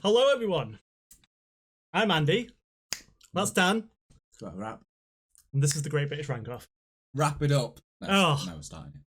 Hello, everyone. I'm Andy. That's Dan. It's got a wrap. And this is the Great British Rank-Off. Wrap it up. No, we're starting it.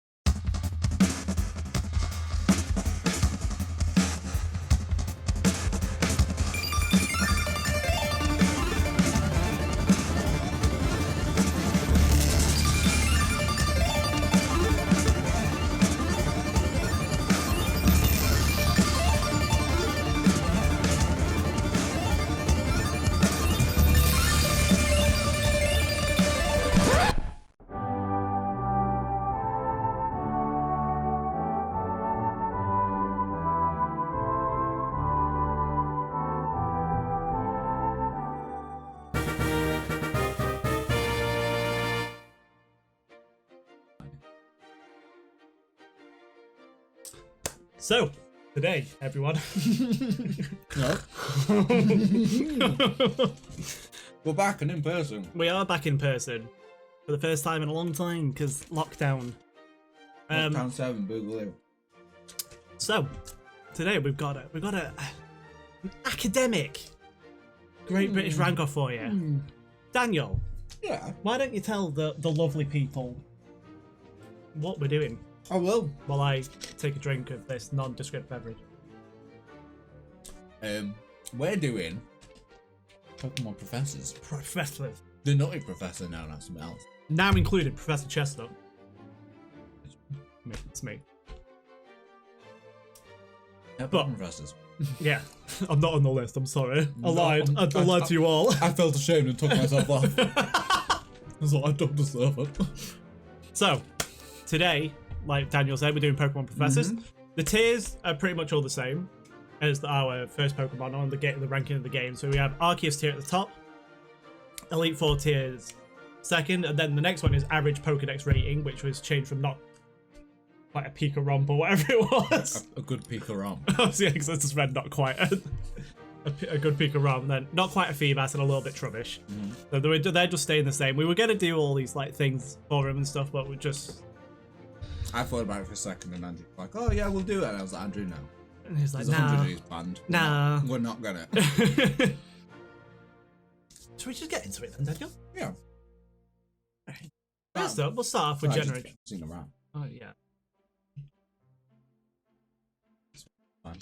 So, today, everyone. No. We're back and in person. We are back in person for the first time in a long time because lockdown. Lockdown 7, Boogaloo. So, today we've got an academic Great British Rank-Off for you. Daniel. Yeah. Why don't you tell the lovely people what we're doing? I will. While I take a drink of this nondescript beverage. We're doing Pokemon Professors. Professor. The Nutty Professor now, not something else. Now included Professor Chestnut. It's me. Yeah, Pokemon Professors. Yeah, I'm not on the list, I'm sorry. I lied. I lied to you all. I felt ashamed and took myself off. That's what I don't deserve it. So, today, like Daniel said, we're doing Pokemon Professors. The tiers are pretty much all the same as our first Pokemon on the ranking of the game. So we have Arceus tier at the top, Elite Four tiers second, and then the next one is average Pokedex rating, which was changed from not quite a Pika Romp or whatever it was. A good Pika Romp. Oh, yeah, because I just read not quite a good Pika Romp, then not quite a Feebas and a little bit Trubbish. So they're just staying the same. We were going to do all these like things for him and stuff, but we just... I thought about it for a second and Andrew was like, oh yeah, we'll do it. And I was like, Andrew, no. And he's like, There's 100 nah. of these planned. Nah. We're not gonna. Should we just get into it then, Daniel? Yeah. Alright. First up, we'll start off with Generation. Seen around. Oh, yeah. Fine.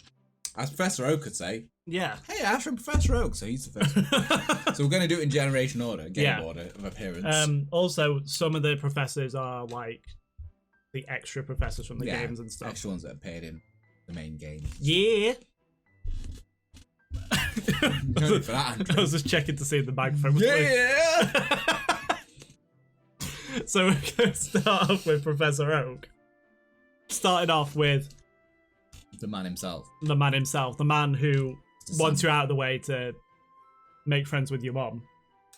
As Professor Oak could say, Yeah. hey, Ash and Professor Oak, so he's the first one. So we're going to do it in generation order, game order of appearance. Also, some of the professors are like the extra professors from the games and stuff. Extra ones that appeared in the main game. Yeah. No need for that, Andrew. I was just checking to see if the microphone was So we're going to start off with Professor Oak. Starting off with the man himself. The man who wants you out of the way to make friends with your mom.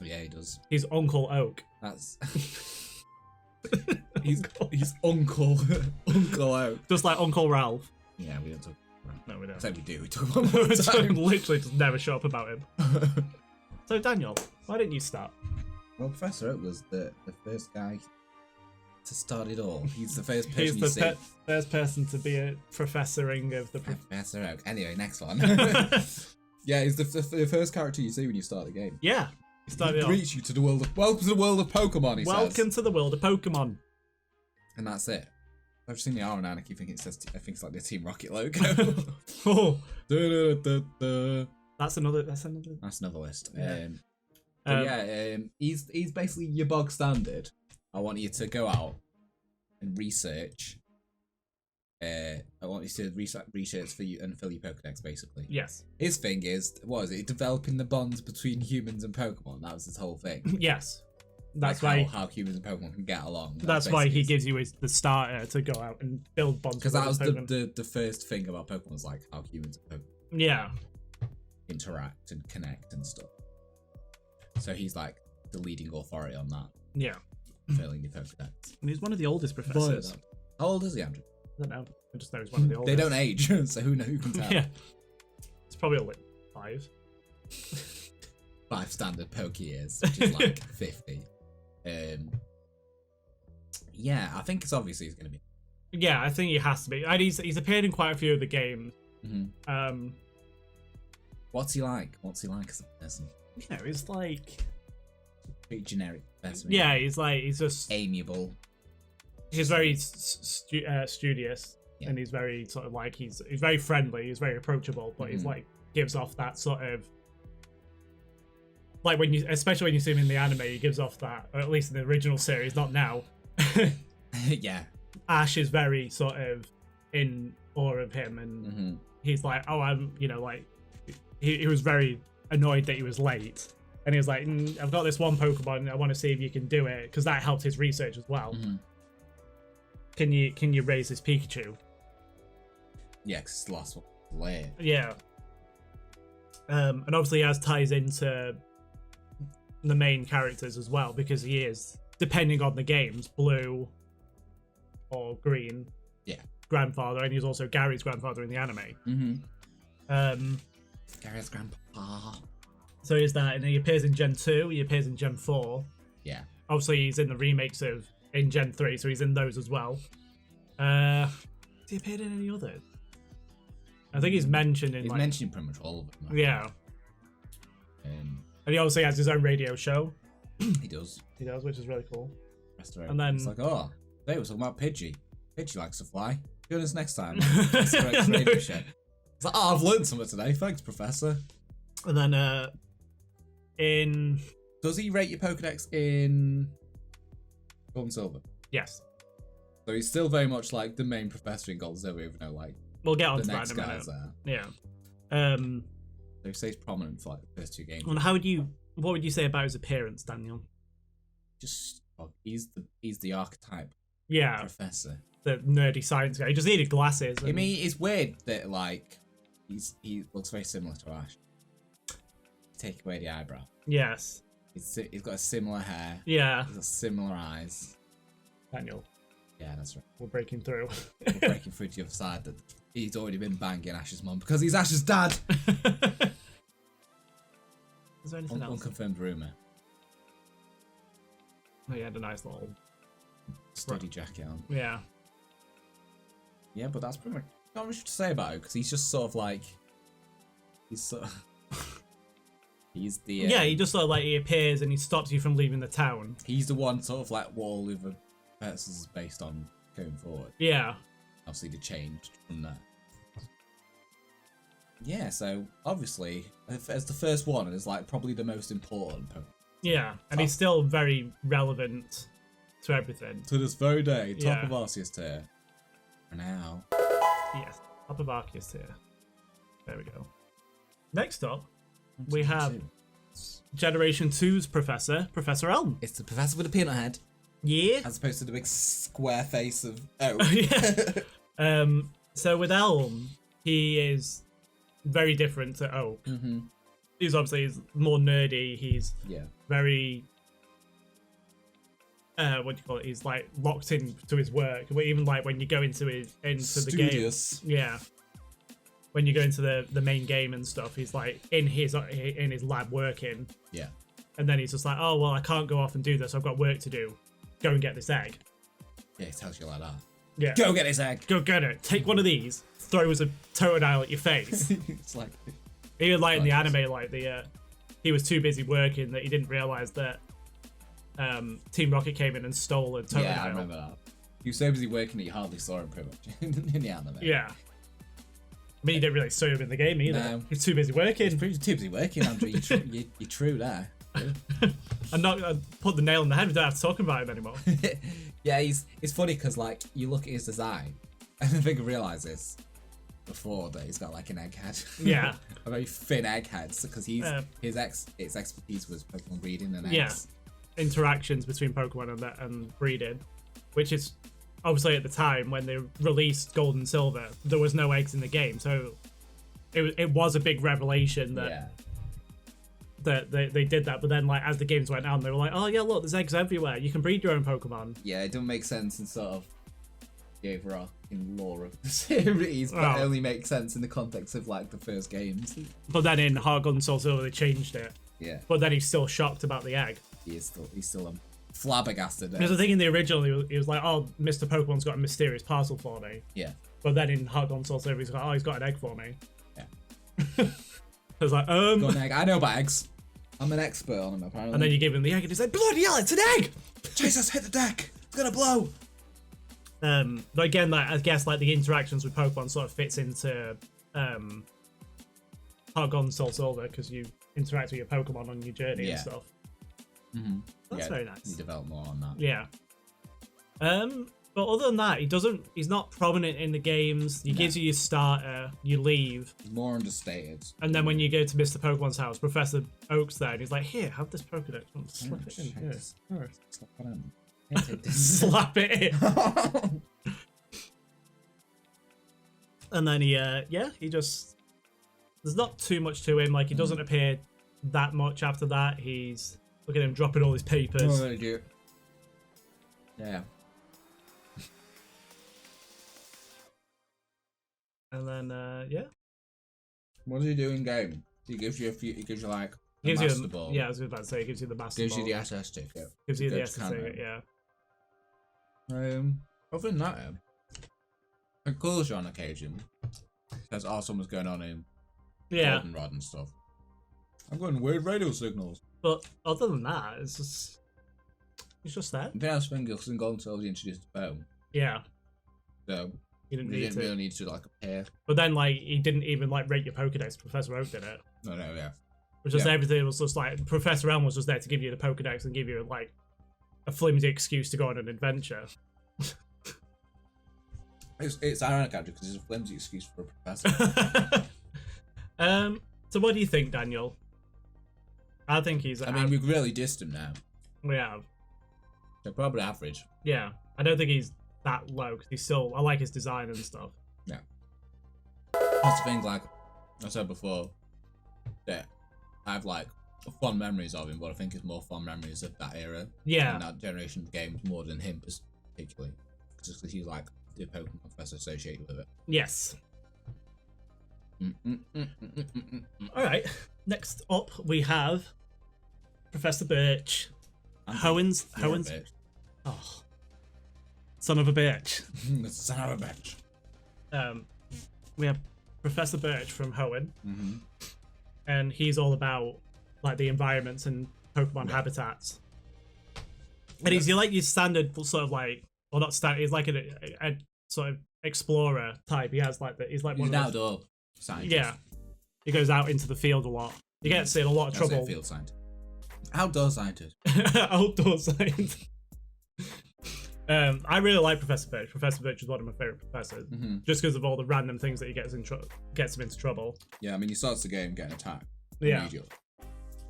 Yeah, he does. He's Uncle Oak. That's... he's Uncle Oak. Just like Uncle Ralph. Yeah, we don't talk about him. No, we don't. So we do. We talk about him all the time. Literally just never shut up about him. So Daniel, why didn't you start? Well, Professor Oak was the first guy to start it all. He's the first person He's the first person to be a professoring of the... Professor Oak. Anyway, next one. Yeah, he's the first character you see when you start the game. Yeah. He started greets you to the world of... Welcome to the world of Pokemon, he says. Welcome to the world of Pokemon. And that's it. I've seen the R on and I keep thinking it says... I think it's like the Team Rocket logo. Oh. Da-da-da-da-da. That's another... That's another list. Yeah. He's basically your bog standard. I want you to go out and research. I want you to research for you and fill your Pokedex, basically. Yes. His thing is, what is it? Developing the bonds between humans and Pokemon. That was his whole thing. Yes. That's like why how humans and Pokemon can get along. That's why he gives you the starter to go out and build bonds. Because that was the first thing about Pokemon, was like how humans and Pokemon interact and connect and stuff. So he's like the leading authority on that. Yeah. Filling your Pokedex. And he's one of the oldest professors. How old is he, Andrew? I don't know. I just know he's one of the oldest. They don't age, so who can tell? Yeah. It's probably like 5. 5 standard Poke years, which is like 50. Yeah, I think it's obviously he's going to be. Yeah, I think he has to be. And he's appeared in quite a few of the games. What's he like? What's he like as a person? You know, he's like Pretty generic person. yeah, he's just amiable. He's very studious, Yeah. and he's very sort of like he's very friendly. He's very approachable, but he's like gives off that sort of like when you, especially when you see him in the anime, he gives off that, or at least in the original series, not now. Yeah. Ash is very sort of in awe of him, and he's like, oh, I'm, you know, like he was very annoyed that he was late, and he was like, I've got this one Pokemon, I want to see if you can do it, because that helped his research as well. Can you raise this Pikachu? Yeah, because it's the last one late. Yeah. And obviously, as ties into the main characters as well, because he is, depending on the games, blue or green. Yeah. Grandfather, and he's also Gary's grandfather in the anime. Gary's grandpa. So he's that, and he appears in Gen 2, he appears in Gen 4. Yeah. Obviously, he's in the remakes in Gen 3, so he's in those as well. Has he appeared in any others? I think he's mentioned in. He's mentioned pretty much all of them. Yeah. And he obviously has his own radio show. He does. He does, which is really cool. And then it's like, oh, they were talking about Pidgey. Pidgey likes to fly. Join us next time. That's the correct radio show. It's like, oh, I've learned something today. Thanks, Professor. And then does he rate your Pokedex in Gold and Silver? Yes. So he's still very much like the main professor in Gold and Silver, even though like we'll get on the to next that in a guys minute. there. Yeah. So he stays prominent for like the first two games. And what would you say about his appearance, Daniel? Just he's the archetype. Yeah. Professor. The nerdy science guy. He just needed glasses. I mean, it's weird that like he looks very similar to Ash. Take away the eyebrow. Yes. He's got a similar hair. Yeah. He's got similar eyes. Daniel. Yeah, that's right. We're breaking through. We're breaking through to the other side that he's already been banging Ash's mum because he's Ash's dad. Is there anything else? Unconfirmed rumor. Oh, he had a nice little study jacket on. Yeah. Yeah, but that's pretty much not much to say about it because he's just sort of like he's sort of he's the yeah, he just sort of like he appears and he stops you from leaving the town. He's the one sort of like what all the other Professors is based on going forward. Yeah. Obviously, they changed from that. Yeah, so obviously, as the first one, it's like probably the most important Pokemon. Yeah, and he's still very relevant to everything. To this very day, top Yeah. of Arceus tier. For now. Yes, top of Arceus here. There we go. Next up, we have Generation 2's Professor Elm. It's the professor with a peanut head. Yeah. As opposed to the big square face of Oak. Yeah. So with Elm, he is very different to Oak. He's obviously more nerdy. He's very what do you call it? He's like locked into his work. But even like when you go into the game, yeah. When you go into the main game and stuff, he's like in his lab working. Yeah. And then he's just like, oh well, I can't go off and do this. I've got work to do. Go and get this egg. Yeah, he tells you like that. Yeah. Go get this egg. Go get it. Take one of these. Throws a Totodile at your face. It's like Even like in the anime, like he was too busy working that he didn't realize that Team Rocket came in and stole a Totodile. Yeah, I remember that. He was so busy working that you hardly saw him pretty much in the anime. Yeah. I mean, you didn't really see him in the game either. No. He was too busy working. He's too busy working, Andrew. You're true there. I'm not gonna put the nail on the head. We don't have to talk about him anymore. Yeah, it's funny because like you look at his design, and I think I realised this before that he's got like an egghead. Yeah, a very thin egghead because his expertise was Pokemon breeding and eggs. Yeah, interactions between Pokemon and breeding, which is obviously at the time when they released Gold and Silver, there was no eggs in the game, so it was a big revelation that that they did that. But then like as the games went on, they were like, oh yeah, look, there's eggs everywhere. You can breed your own Pokemon. Yeah, it doesn't make sense in sort of the overall in lore of the series, but it only makes sense in the context of like the first games. But then in Heart Gold and Soul Silver they changed it. Yeah. But then he's still shocked about the egg. He's still flabbergasted. Because I think in the original he was like, oh, Mr. Pokemon's got a mysterious parcel for me. Yeah. But then in Heart Gold and Soul Silver he's got an egg for me. Yeah. was like, Got an egg. I know about eggs. I'm an expert on them, apparently. And then you give him the egg, and he's like, bloody hell, it's an egg! Jesus, hit the deck. It's gonna blow. But again, like, I guess like the interactions with Pokemon sort of fits into Heart Gold and Soul Silver because you interact with your Pokemon on your journey and stuff. That's very nice. You develop more on that. Yeah. But other than that, he's not prominent in the games. He gives you your starter, you leave. More understated. And then when you go to Mr. Pokemon's house, Professor Oak's there, and he's like, here, have this Pokedex. Slap it in. Yeah. Slap it in. And then he just... There's not too much to him. Like, he doesn't appear that much after that. He's... Look at him dropping all his papers. Oh, yeah. And then, yeah. What does he do in game? He gives you he gives you like a Master Ball. Yeah, I was about to say, he gives you the Master Gives Ball. you the SS ticket. Gives you the SS ticket, yeah. Other than that, it calls you on occasion. Says, oh, something's going on in Goldenrod and stuff. I'm getting weird radio signals. But other than that, it's just there. The last thing in Golden Silver introduced the phone. Yeah. So you didn't really need to like appear. But then like he didn't even like rate your Pokedex. Professor Oak did it. No, yeah. Which just everything was just like Professor Elm was just there to give you the Pokedex and give you like a flimsy excuse to go on an adventure. It's ironic actually because it's a flimsy excuse for a professor. So what do you think, Daniel? I think he's. I mean, we've really dissed him now. We have. They're probably average. Yeah, I don't think he's that low because he's still. I like his design and stuff. Yeah. That's the thing. Like I said before, that I have like fond memories of him, but I think it's more fond memories of that era. Yeah. And that generation of games more than him particularly, just because he's like the Pokemon professor associated with it. Yes. All right. Next up, we have Professor Birch. Hoen's. Oh, son of a bitch. Son of a bitch. We have Professor Birch from Hoenn, and he's all about like the environments and Pokemon habitats. And he's like your standard sort of like, well, not standard. He's like a sort of explorer type. He has like he's like one of outdoor scientist. Yeah, he goes out into the field a lot. He gets in a lot of trouble. Field scientist. Outdoor scientist. Outdoor scientist. I really like Professor Birch. Professor Birch is one of my favorite professors, just because of all the random things that he gets him into trouble. Yeah, I mean, he starts the game getting attacked. Yeah.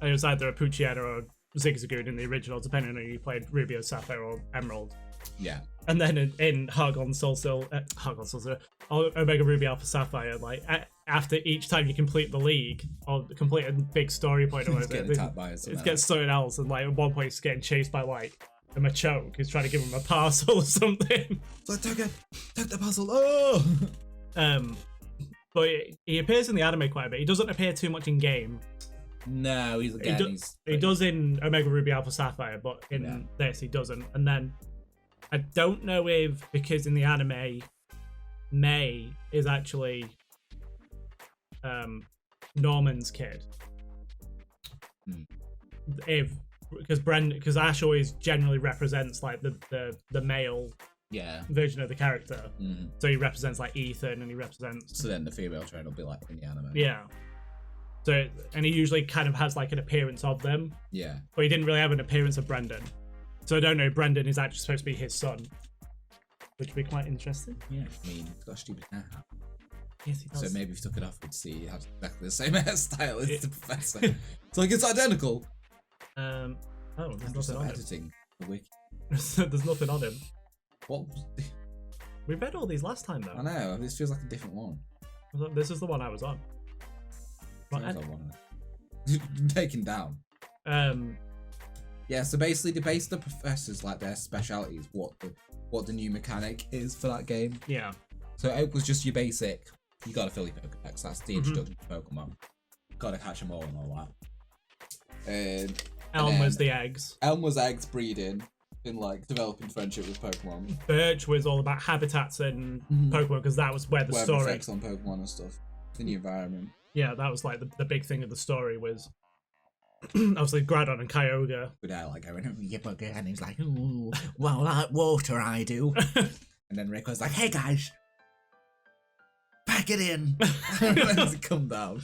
And it was either a Poochyena or a Zigzagoon in the original, depending on who you played, Ruby, Sapphire, or Emerald. Yeah. And then in Heart Gold and Soul Silver, Omega Ruby Alpha Sapphire, like after each time you complete the league or complete a big story point or whatever, it gets something else. And like at one point, he's getting chased by like a Machoke who's trying to give him a parcel or something. So take the puzzle. Oh. But he appears in the anime quite a bit. He doesn't appear too much in game. No, he does in Omega Ruby Alpha Sapphire, but in this he doesn't. And then I don't know if because in the anime, May is actually Norman's kid. Because Ash always generally represents like the male version of the character. So he represents like Ethan, and he represents. So then the female trainer will be like in the anime. Yeah. So and he usually kind of has like an appearance of them. Yeah. But he didn't really have an appearance of Brendan. So I don't know. Brendan is actually supposed to be his son, which would be quite interesting. Yeah. I mean, he's got a stupid hair. Yes, he does. So maybe if he took it off, we'd see he has exactly the same hairstyle as the professor. It's like it's identical. There's nothing on editing the wiki. him. There's nothing on him. What? We read all these last time though. I know. This feels like a different one. This is the one I was on. Taken down. Yeah. So basically, they base the professors like their specialities, what the new mechanic is for that game. Yeah. So Oak was just your basic. You gotta fill your Pokedex. That's the introduction to Pokemon. Gotta catch them all and all that. Elm was the eggs. Elm was eggs breeding and like developing friendship with Pokemon. Birch was all about habitats and Pokemon because that was where the story. Effects on Pokemon and stuff. The new environment. Yeah, that was like the big thing of the story was obviously Gradon and Kyogre. But I like going, and he's like, ooh, well, like water, I do. And then Rick was like, hey guys, pack it in. Let's come down.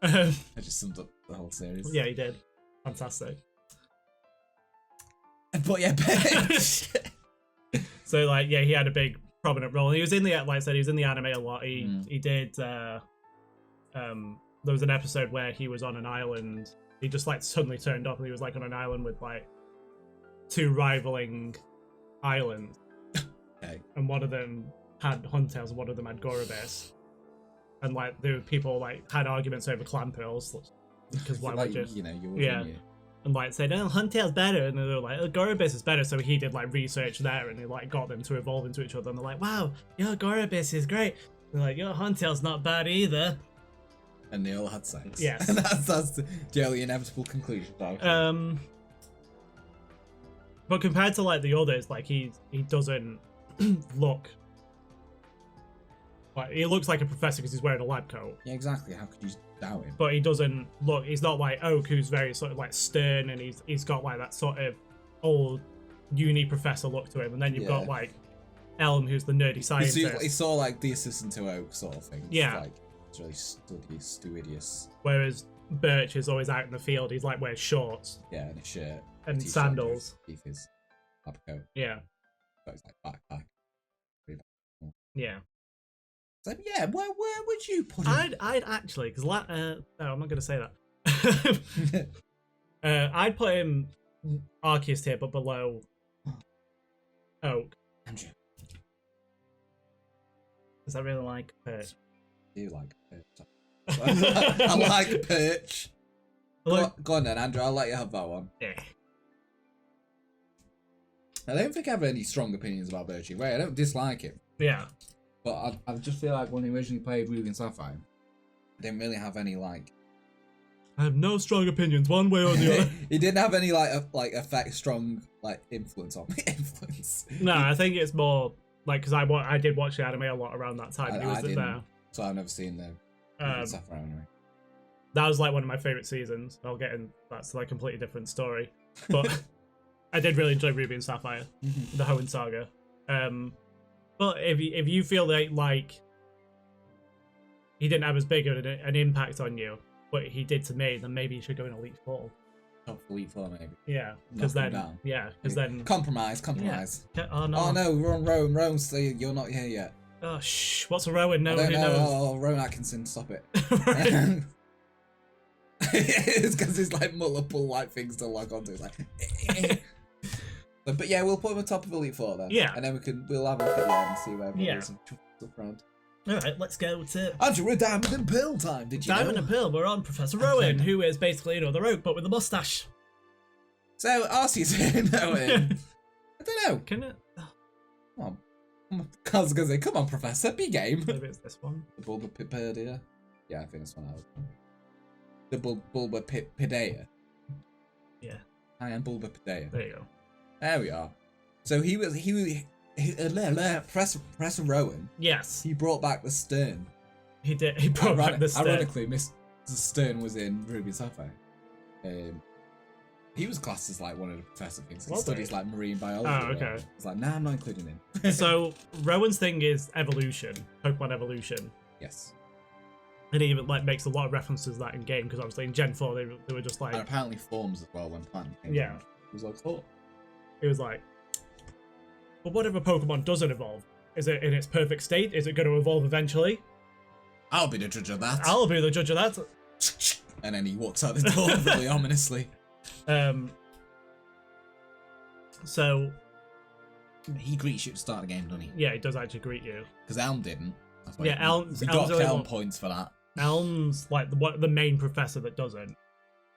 I just summed up the whole series. Yeah, he did. Fantastic. But yeah, Birch. So like, yeah, he had a big prominent role. He was in the, like I said, he was in the anime a lot. He did. There was an episode where he was on an island. He just like suddenly turned up, and he was like on an island with like 2 rivaling islands. Okay. And one of them had Huntails, and one of them had Gorobis. And like there were people like had arguments over clan pearls because why like, would you know, yeah. And like said, oh, Huntail's better, and they were like, oh, Gorobis is better. So he did like research there, and he like got them to evolve into each other. And they're like, wow, your Gorobis is great. And they're like, your Huntail's not bad either. And they all had sex. Yes. And that's the only inevitable conclusion. But compared to like the others, like he doesn't look like, he looks like a professor because he's wearing a lab coat. Yeah, exactly. How could you doubt him? But he doesn't look. He's not like Oak, who's very sort of like stern, and he's got like that sort of old uni professor look to him. And then you've got like Elm, who's the nerdy scientist. He's sort of like the assistant to Oak sort of thing. Yeah. Like, it's really studious. Whereas Birch is always out in the field. He's like wears shorts. Yeah, and a shirt. And sandals. Keep his lab coat. Yeah. Got his like backpack. Yeah. So yeah, where would you put him? I'd actually, because no, I'm not going to say that. I'd put him Arceus tier, but below Oak. Andrew. Because I really like Birch. I do like Birch. I like Birch. Go on then, Andrew. I'll let you have that one. Yeah. I don't think I have any strong opinions about Birch. Wait, I don't dislike him. Yeah. But I just feel like when he originally played Ruby and Sapphire, I didn't really have any like. I have no strong opinions, one way or the other. He didn't have any strong influence on me. No, I think it's more like because I did watch the anime a lot around that time. And he was there, so I've never seen the Ruby and Sapphire anime. That was like one of my favorite seasons. I'll get in. That's like a completely different story, but I did really enjoy Ruby and Sapphire, the Hoenn saga. But if you feel like he didn't have as big of an impact on you, but he did to me, then maybe you should go in Elite Four. Top Elite Four, maybe. Yeah, because then then compromise. Yeah. Oh no! Oh no, we're on Rowan. Rowan, so you're not here yet. Oh shh! What's a Rowan? No, I don't who know. knows? Oh, Rowan Atkinson, stop it. It's because there's like multiple like things to log onto. It's like. But yeah, we'll put him on top of Elite Four then. Yeah. And then we'll have a look at the end and see where everyone is and chuff around. Alright, let's go to Andrew, we're Diamond and Pearl time, did you Diamond know? and Pearl. We're on Professor Rowan, who is basically another Oak, but with a mustache. So, Arceus here, no, I don't know. Can it? Come on. I was going to say, come on, Professor, be game. Maybe it's this one. The Bulbapedia? Yeah, I think this one out. The Bulbapedia. Yeah. I am Bulbapedia. There you go. There we are. So he was Professor Rowan. Yes. He brought back the Stern. He did. He brought back the Stern. Ironically, Mr. Stern was in Ruby and Sapphire. He was classed as like one of the professor things. He studies like marine biology. Oh, okay. It's like, nah, I'm not including him. So Rowan's thing is evolution, Pokemon evolution. Yes. And he even like makes a lot of references to that in game because obviously in Gen 4 they were just like. And apparently forms as well when planting. Yeah. It was like, oh. It was like, but what if a Pokemon doesn't evolve? Is it in its perfect state? Is it going to evolve eventually? I'll be the judge of that. I'll be the judge of that. And then he walks out the door really ominously. So he greets you to start the game, doesn't he? Yeah, he does actually greet you. Because Elm didn't. That's why yeah, Elm's we got Elm points for that. Elm's like the main professor that doesn't.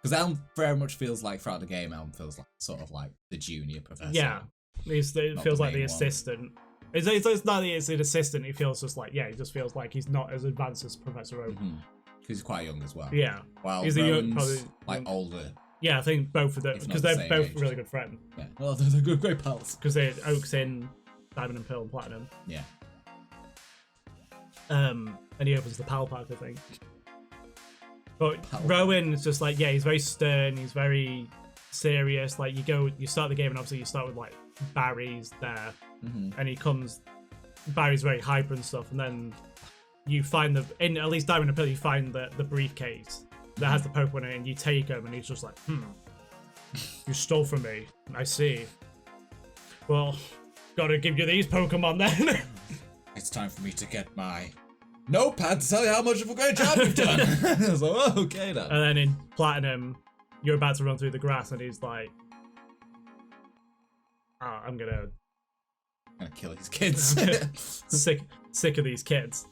Because Elm very much feels like throughout the game, Elm feels like sort of like the junior professor. Yeah, it feels like the assistant. It's not that it's an assistant. He feels just like he just feels like he's not as advanced as Professor Oak. Because he's quite young as well. Yeah, well, he's probably like older. Yeah, I think both of them because they're both age. Really good friends. Yeah, well, they're good, great pals. Because Oak's in Diamond and Pearl and Platinum. Yeah. And he opens the Pal Pack, I think. But Rowan is just like, yeah, he's very stern. He's very serious. Like you start the game and obviously you start with like Barry's there, and Barry's very hyper and stuff, and then you find in at least Diamond and Pearl, you find the briefcase that has the Pokemon in it, and you take him, and he's just like, you stole from me. I see. Well, gotta give you these Pokemon then. It's time for me to get my notepad to tell you how much of a great job you've done. I was like, oh, okay then. And then in Platinum, you're about to run through the grass, and he's like, I'm gonna kill these kids. sick of these kids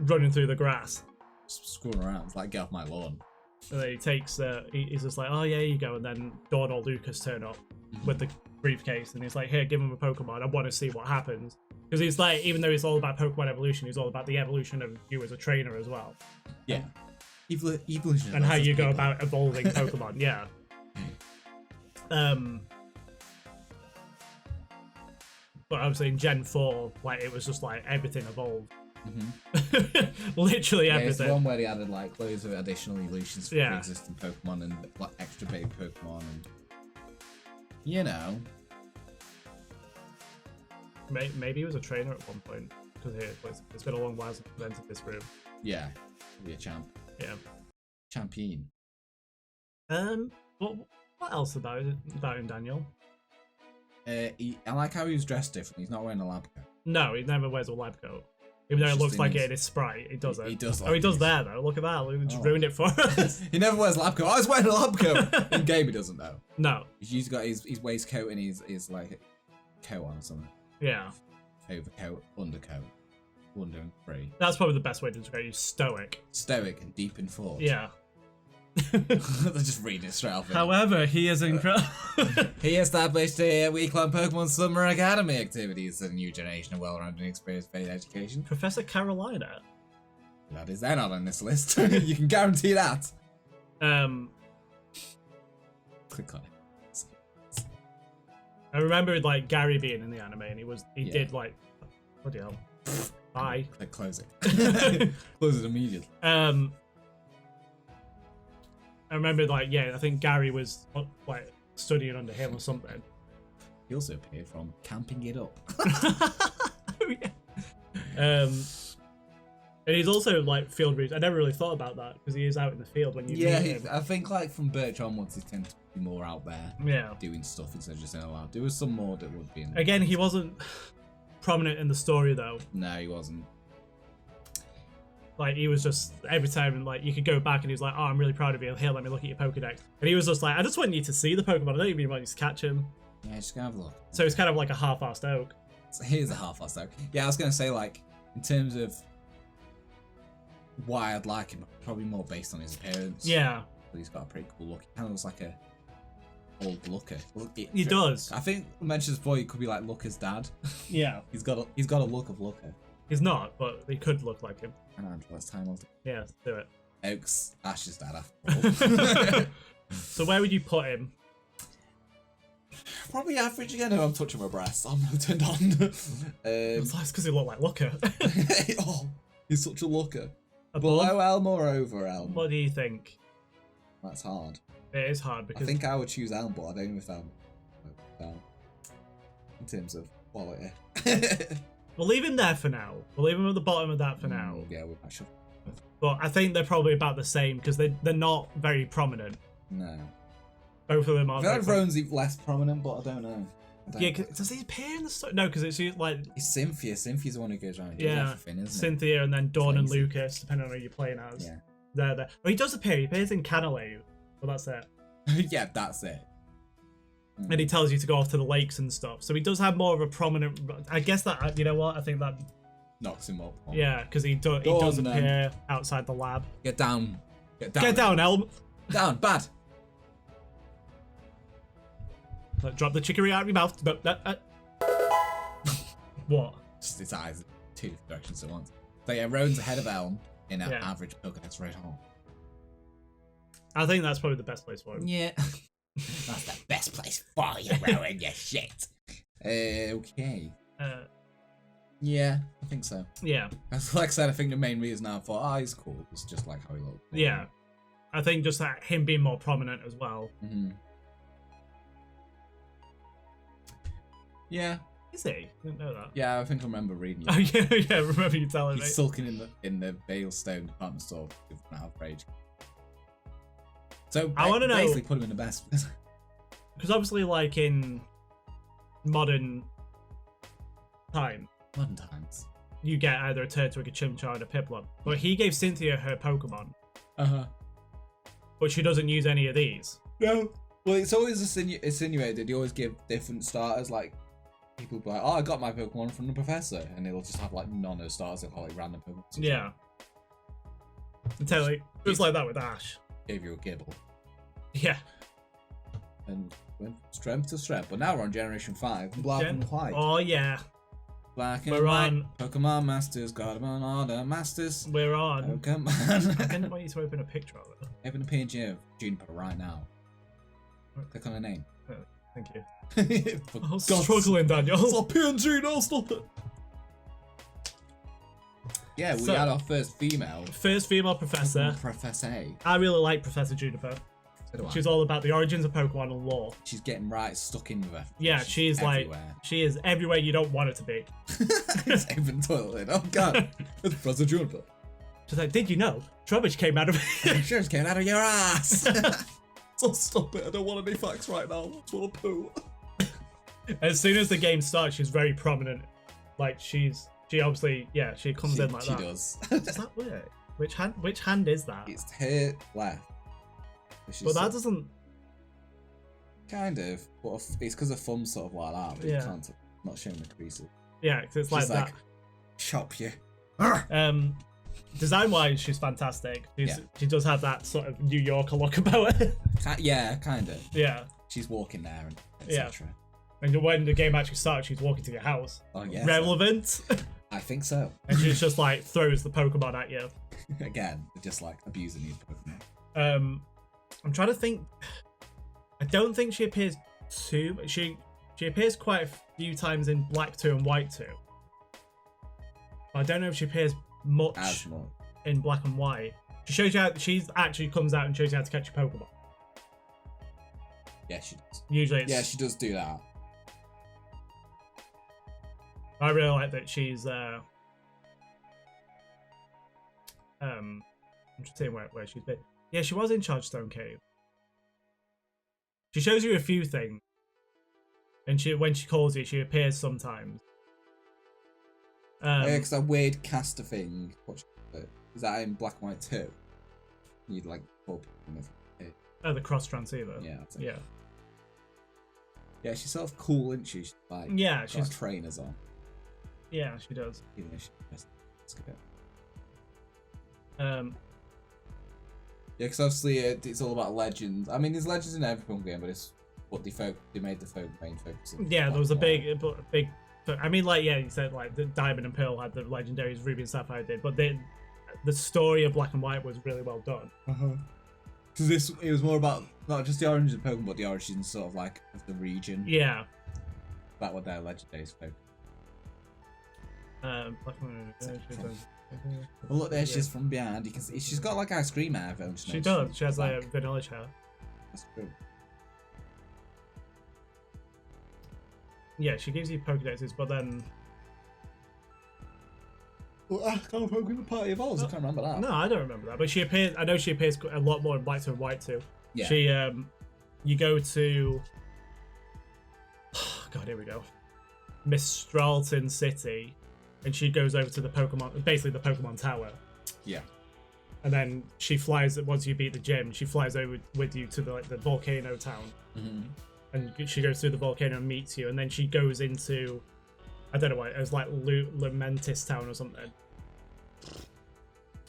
running through the grass. Just screwing around. It's like, get off my lawn. And then he takes, he's just like, oh yeah, here you go. And then Dawn or Lucas turn up with the briefcase, and he's like, here, give him a Pokemon. I want to see what happens. Because he's like, even though he's all about Pokemon evolution, he's all about the evolution of you as a trainer as well. Yeah. Evolution. And how you go about evolving Pokemon, yeah. But obviously in Gen 4, like, it was just like everything evolved. Literally everything. It's the one where they added like loads of additional evolutions for existing Pokemon and like extra big Pokemon, and you know. Maybe he was a trainer at one point, because it's been a long while since I've entered this room. Yeah, be a champ. Yeah. Champion. What else about him, Daniel? I like how he was dressed different. He's not wearing a lab coat. No, he never wears a lab coat. Even though it looks like it in his sprite, he doesn't. He does. Like he does there though. Look at that. We just ruined it for us. He never wears a lab coat. I was wearing a lab coat. In game, he doesn't though. No. He's got his waistcoat and his like coat on or something. Yeah. Overcoat, undercoat, under and free. That's probably the best way to describe you. Stoic. Stoic and deep in thought. Yeah. They're just reading it straight off. However, he is incredible. He established a week-long Pokemon Summer Academy activities for the new generation of well-rounded and experience-based education. Professor Carolina. That is, they're not on this list. You can guarantee that. Click on it. I remember like Gary being in the anime, and he did like, bloody hell. Bye. Click close it. Close it immediately. I remember, like, yeah, I think Gary was like studying under him or something. He also appeared from Camping It Up. Oh, yeah. And he's also like field research. I never really thought about that because he is out in the field when you meet him. I think like from Birch onwards, he tends to be more out there. Yeah. Doing stuff instead of just in a lab. There was some more that would be in. Again, he wasn't prominent in the story though. No, he wasn't. Like, he was just, every time, like, you could go back and he was like, oh, I'm really proud of you. Here, let me look at your Pokedex. And he was just like, I just want you to see the Pokemon. I don't even want you to catch him. Yeah, just go have a look. So it's kind of like a half-assed Oak. So here's a half-assed Oak. Yeah, I was going to say, like, in terms of why I'd like him, probably more based on his appearance. Yeah. But he's got a pretty cool look. He kind of looks like a old Looker. He does. I think I mentioned this before, he could be like Looker's dad. Yeah. He's got a look of Looker. He's not, but he could look like him. And Andrew, let's time on. Yeah, let's do it. Oak's Ash's dad after all. So where would you put him? Probably average again. I'm touching my breasts. I'm not turned on. It's because he looked like Looker. Oh, he's such a looker. Above? Below Elm or over Elm? What do you think? That's hard. It is hard because I think I would choose Elm, but I don't know if Elm down in terms of quality. We'll leave him there for now. We'll leave him at the bottom of that for now. Yeah, we'll match up. But I think they're probably about the same because they're not very prominent. No. Both of them are. I feel like Rowan's less prominent, but I don't know. Yeah, does he appear in the story? No, because it's like... It's Cynthia. Cynthia's the one who goes around and does everything, isn't Cynthia and then Dawn and Lucas, depending on who you're playing as. Yeah. They're there. Well, he does appear. He appears in Canalave. Well, that's it. Yeah, that's it. And he tells you to go off to the lakes and stuff. So he does have more of a prominent... I guess that... You know what? I think that... knocks him up. Yeah, because he does appear outside the lab. Get down. Get down. Get down, Elm. Down. Bad. Drop the chicory out of your mouth. What? Just his eyes in two different directions at once. So yeah, Rowan's ahead of Elm in an average Pokedex rate hole. I think that's probably the best place for him. Yeah. That's the best place for you, Rowan, you shit. Okay. Yeah, I think so. Yeah. As like I said, I think the main reason I thought, he's cool, is just like how he looks. Yeah. I think just that him being more prominent as well. Yeah. Is he? I didn't know that. Yeah, I think I remember reading it. Oh yeah, I remember you telling me. He's sulking in the Balestone department store with an outrage. So I want to know, basically put him in the best. because obviously, like in modern times, you get either a Turtwig, a Chimchar, and a Piplup. But he gave Cynthia her Pokemon. But she doesn't use any of these. No. Well, it's always insinuated. You always give different starters, like. People be like, oh, I got my Pokemon from the professor, and it'll just have like none of stars that are like random Pokemon. Yeah. It was like that with Ash. Gave you a Gibble. Yeah. And went strength to strength. But now we're on Generation 5, Black and White. Oh, yeah. Black and White. Pokemon Masters, got them on all the Masters. We're on. Pokemon. I didn't want you to open a picture of it. Open a PNG of Juniper right now. Click on her name. Thank you. I'm struggling, Daniel. Stop PNG, no, stop it. Yeah, we had our first female. First female professor. Professor. I really like Professor Juniper. So she's all about the origins of Pokemon and lore. She's getting right stuck in with her. Yeah, she's like, she is everywhere you don't want her to be. Even toilet. Oh god, it's Professor Juniper. She's like, did you know? Trubbish came out of sure it came out of your ass. So stop it, I don't want any facts right now. I just want to poo. As soon as the game starts, she's very prominent. Like she obviously, yeah, she comes in like that. She does. Does that work? Which hand is that? It's her left. But that doesn't. Kind of, but it's because her thumb's sort of like that. But you can't, not showing the creases. Yeah, because it's like that. Chop you. Design-wise, she's fantastic. She does have that sort of New Yorker look about her. Yeah, kind of. Yeah. She's walking there and etc. And when the game actually starts, she's walking to your house. Oh yeah. Relevant. I think so. And she's just like throws the Pokemon at you. Again, just like abusing you Pokemon. I'm trying to think. I don't think she appears too. She appears quite a few times in Black 2 and White 2. I don't know if she appears much in Black and White. She shows you how she's actually comes out and shows you how to catch your Pokemon. Yeah, she does. Usually, she does do that. I really like that she's. I'm just seeing where she's been. Yeah, she was in Chargestone Cave. She shows you a few things, and when she calls you, she appears sometimes. Because that weird caster thing. Is that in Black and White 2? You'd like pull Oh, the cross transceiver. Yeah. Yeah. Yeah, she's sort of cool, isn't she? She's like, yeah, she's trainers on. Yeah, she does. Even if she's Yeah, because obviously it's all about legends. I mean, there's legends in every Pokemon game, but it's what they made the main focus. Yeah, there was a big. I mean, like, yeah, you said like the Diamond and Pearl had the legendaries, Ruby and Sapphire did, but the story of Black and White was really well done. Because it was more about not just the origins of Pokemon, but the origins sort of like of the region. Yeah. About what their legendaries focus. Black and White. Well, look there, she's from behind. You can see she's got like ice cream hair. She does. She has like a vanilla hair. That's true. Yeah, she gives you Pokedexes, but then. Well, I can't Pokemon the Party Evolves. I can't remember that. No, I don't remember that. But she appears. I know she appears a lot more in Black 2 and White 2. Yeah. She you go to. God, here we go. Miss Stralton City. And she goes over to the Pokemon, basically the Pokemon Tower. Yeah. And then she flies, once you beat the gym, she flies over with you to the volcano town. Mm-hmm. And she goes through the volcano and meets you. And then she goes into, I don't know what, it was like Lamentis town or something.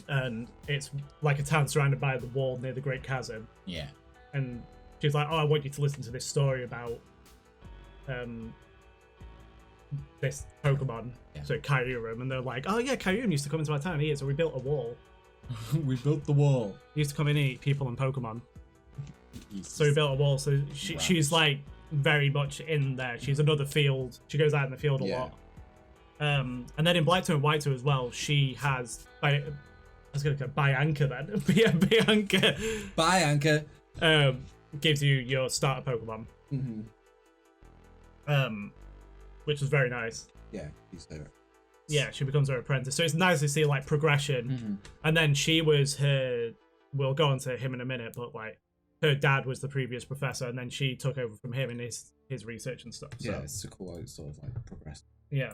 And it's like a town surrounded by the wall near the Great Chasm. Yeah. And she's like, oh, I want you to listen to this story about this Pokemon, so Kyurem, and they're like, oh yeah, Kyurem used to come into my town here, so we built a wall. We built the wall. He used to come in and eat people and Pokemon. So we built a wall, so she's like very much in there. She's another field. She goes out in the field a lot. And then in Black 2 and White 2 as well, she has, I was gonna go Bianca then. Bianca. Bye, Anchor. Gives you your starter Pokemon. Which was very nice. Yeah, he's there. Yeah, she becomes her apprentice. So it's nice to see like progression. And then she was her. We'll go on to him in a minute, but like her dad was the previous professor, and then she took over from him in his research and stuff. So. Yeah, it's so cool how it's sort of like progressed. Yeah.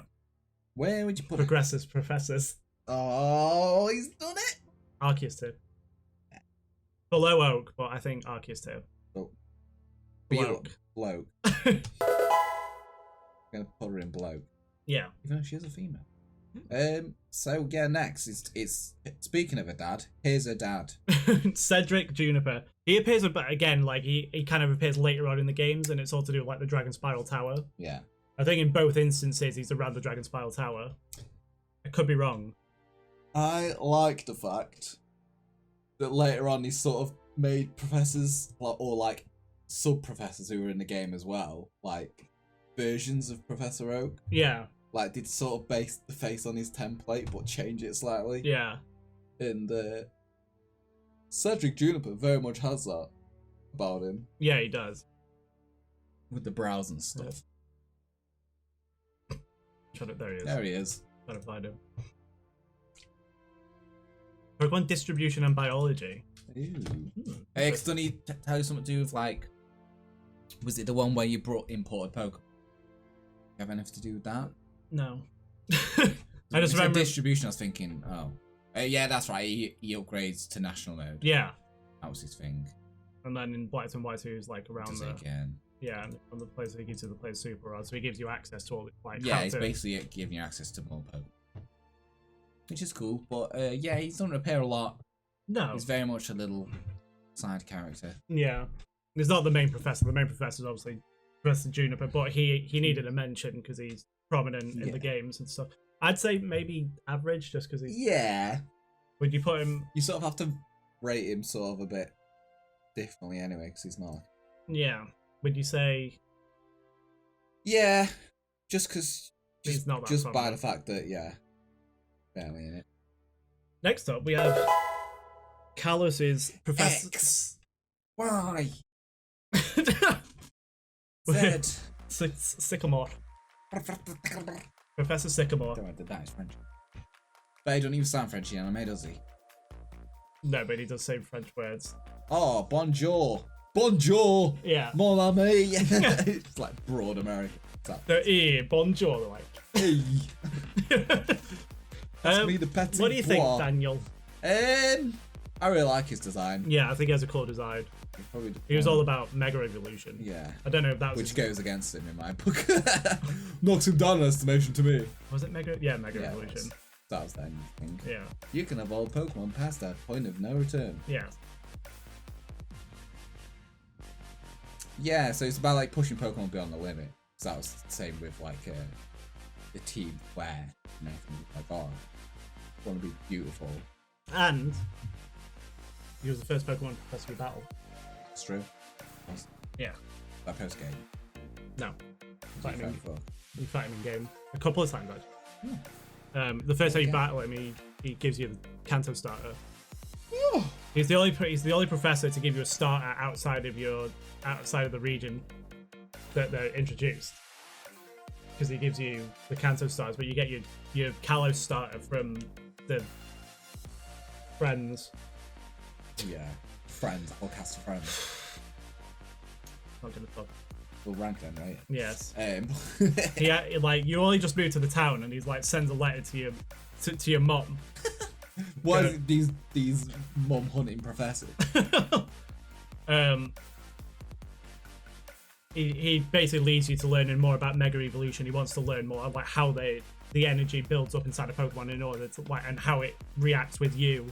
Where would you put progressive professors? Oh, he's done it. Arceus too. Below Oak, but I think Arceus too. Oh. Bloke. Bloke. Gonna put her in bloke. Yeah. Even though she is a female. So yeah, next it's speaking of a dad, here's her dad. Cedric Juniper. He appears again, like he kind of appears later on in the games, and it's all to do with like the Dragon Spiral Tower. Yeah. I think in both instances he's around the Dragon Spiral Tower. I could be wrong. I like the fact that later on he's sort of made professors or like sub-professors who were in the game as well, like versions of Professor Oak. Yeah. Like, did sort of base the face on his template, but change it slightly. Yeah. And Cedric Juniper very much has that about him. Yeah, he does. With the brows and stuff. There he is. There he is. Trying to find him. Pokemon distribution and biology. Ooh. Hey, doesn't he tell you something to do with, like, was it the one where you brought imported Pokemon? You have anything to do with that? No. I just remember distribution. I was thinking, yeah, that's right. He upgrades to national mode. Yeah, that was his thing. And then in Black and White 2 is like around there. Again. Yeah, and on the players he gives you the players super rod, so he gives you access to all the like. Yeah, he's basically giving you access to more Pokemon, which is cool. But yeah, he doesn't appear a lot. No, he's very much a little side character. Yeah, he's not the main professor. The main professor is obviously Professor Juniper, but he needed a mention because he's prominent in the games and stuff. I'd say maybe average, just because he's. Yeah. Would you put him? You sort of have to rate him sort of a bit differently anyway, because he's not. Yeah. Would you say? Yeah, just because. He's not that just prominent. by the fact that barely in it. Next up, we have Kalos' Professor. X. Y. Z. Sycamore. Professor Sycamore. Don't know, that is French. But he don't even sound French in anime, does he? No, but he does say French words. Oh, bonjour. Bonjour. Yeah. Mon ami. It's like broad American. Bonjour, like. Hey. That's me, the petit What do you think, pois. Daniel? I really like his design. Yeah, I think he has a cool design. He was all about Mega Evolution. Yeah. I don't know if that was... Which goes against him in my book. Knocks him down in estimation to me. Was it Mega? Yeah, Mega Evolution. That was then, I think. Yeah. You can evolve Pokemon past that point of no return. Yeah. Yeah, so it's about like pushing Pokemon beyond the limit. So that was the same with like the team Flare and everything. Like, oh, I want to be beautiful. And he was the first Pokemon professor we battled. It's true. Yeah. That post game. No. We fight him in game a couple of times actually. The first time you battle him, he gives you the Kanto starter. Oh. He's the only professor to give you a starter outside of the region that they're introduced. Because he gives you the Kanto starters, but you get your Kalos starter from the friends. Yeah, friends. I'll cast friends. Not gonna talk. We'll rank them, right? Yes. Yeah, like you only just moved to the town, and he's like sends a letter to your mom. What is it, these mom hunting professors? He basically leads you to learning more about Mega Evolution. He wants to learn more about how the energy builds up inside a Pokemon in order to and how it reacts with you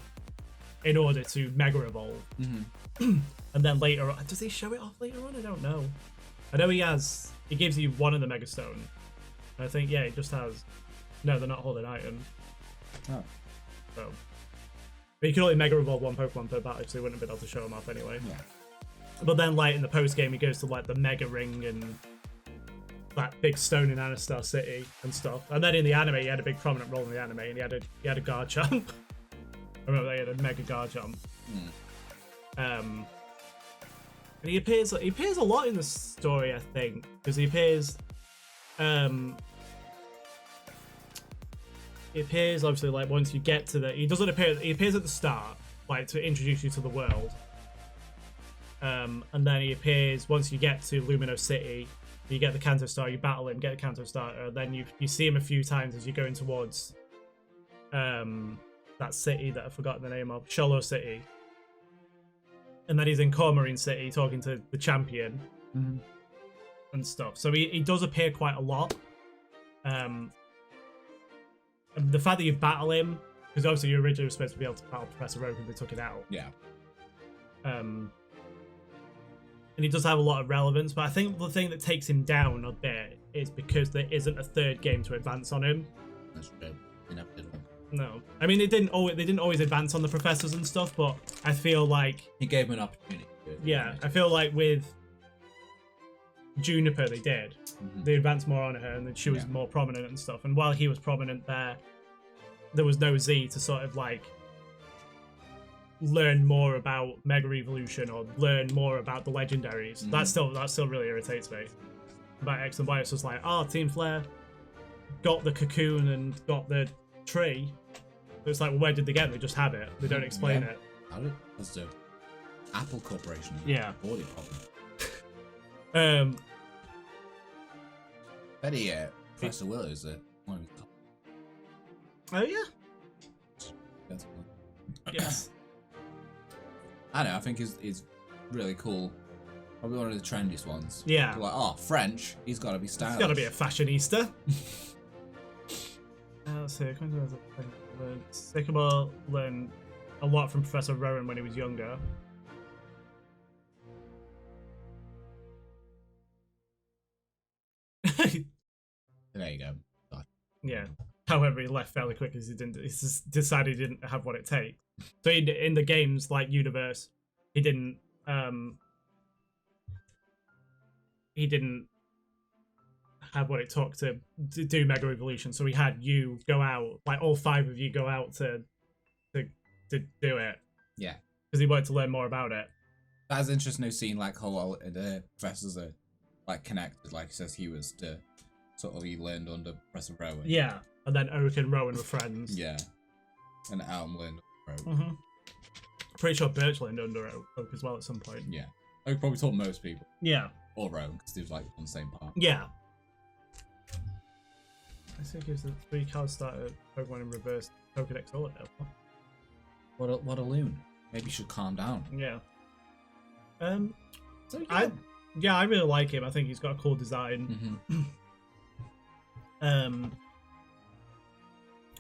in order to Mega Evolve. Mm-hmm. And then later on, does he show it off later on? I don't know. I know he gives you one of the Mega Stone. I think he just has. No, they're not holding items. Oh. So, but you can only Mega Evolve one Pokemon per battle, so you wouldn't have been able to show them off anyway. Yeah. But then, like in the post game, he goes to like the Mega Ring and that big stone in Anastar City and stuff. And then in the anime, he had a big prominent role in the anime, and he had a Garchomp. I remember they had a Mega Guard jump. And he appears a lot in the story, I think, because he appears obviously like once you get to the, he appears at the start, like to introduce you to the world, and then he appears once you get to Lumino City. You get the Kanto Star, you battle him, get the Kanto Starter, then you see him a few times as you're going towards that city that I've forgotten the name of, Sholo City. And then he's in Cormarine City talking to the champion and stuff. So he does appear quite a lot. And the fact that you battle him, because obviously you originally were supposed to be able to battle Professor Rowan, they took it out. Yeah. And he does have a lot of relevance, but I think the thing that takes him down a bit is because there isn't a third game to advance on him. That's true. They never did one. No, I mean they didn't always advance on the professors and stuff, but I feel like he gave him an opportunity. Yeah, I feel like with Juniper they did. They advanced more on her, and then she was more prominent and stuff. And while he was prominent there was no Z to sort of like learn more about Mega Evolution or learn more about the legendaries. That still really irritates me. About X and Y, it's just like, oh, Team Flare got the cocoon and got the tree. But it's like, well, where did they get it? They just have it. They don't explain it. How did that's the Apple Corporation? Yeah. Bought it probably. Betty, Professor Willow is one of his top. Oh yeah. That's cool. Yes. I know. I think he's really cool. Probably one of the trendiest ones. Yeah. Like, oh, French. He's got to be stylish. He's got to be a fashionista. Let's see. Sycamore learned a lot from Professor Rowan when he was younger. There you go. God. Yeah. However, he left fairly quickly because he just decided he didn't have what it takes. So in the games like Universe, he didn't have what it took to do Mega Evolution. So he had you go out, like all 5 of you go out to do it. Yeah. Because he wanted to learn more about it. That's interesting to see like how the professors are like connected. Like he says he was the sort of he learned under Professor Rowan. Yeah. And then Oak and Rowan were friends. Yeah. And Elm learned under Rowan. Pretty sure Birch learned under Oak as well at some point. Yeah. Oak probably taught most people. Yeah. Or Rowan, because he was like on the same part. Yeah. I think it's the 3 cards started Pokemon in reverse Pokedex Holiday. What a loon. Maybe you should calm down. Yeah. So, yeah. I really like him. I think he's got a cool design.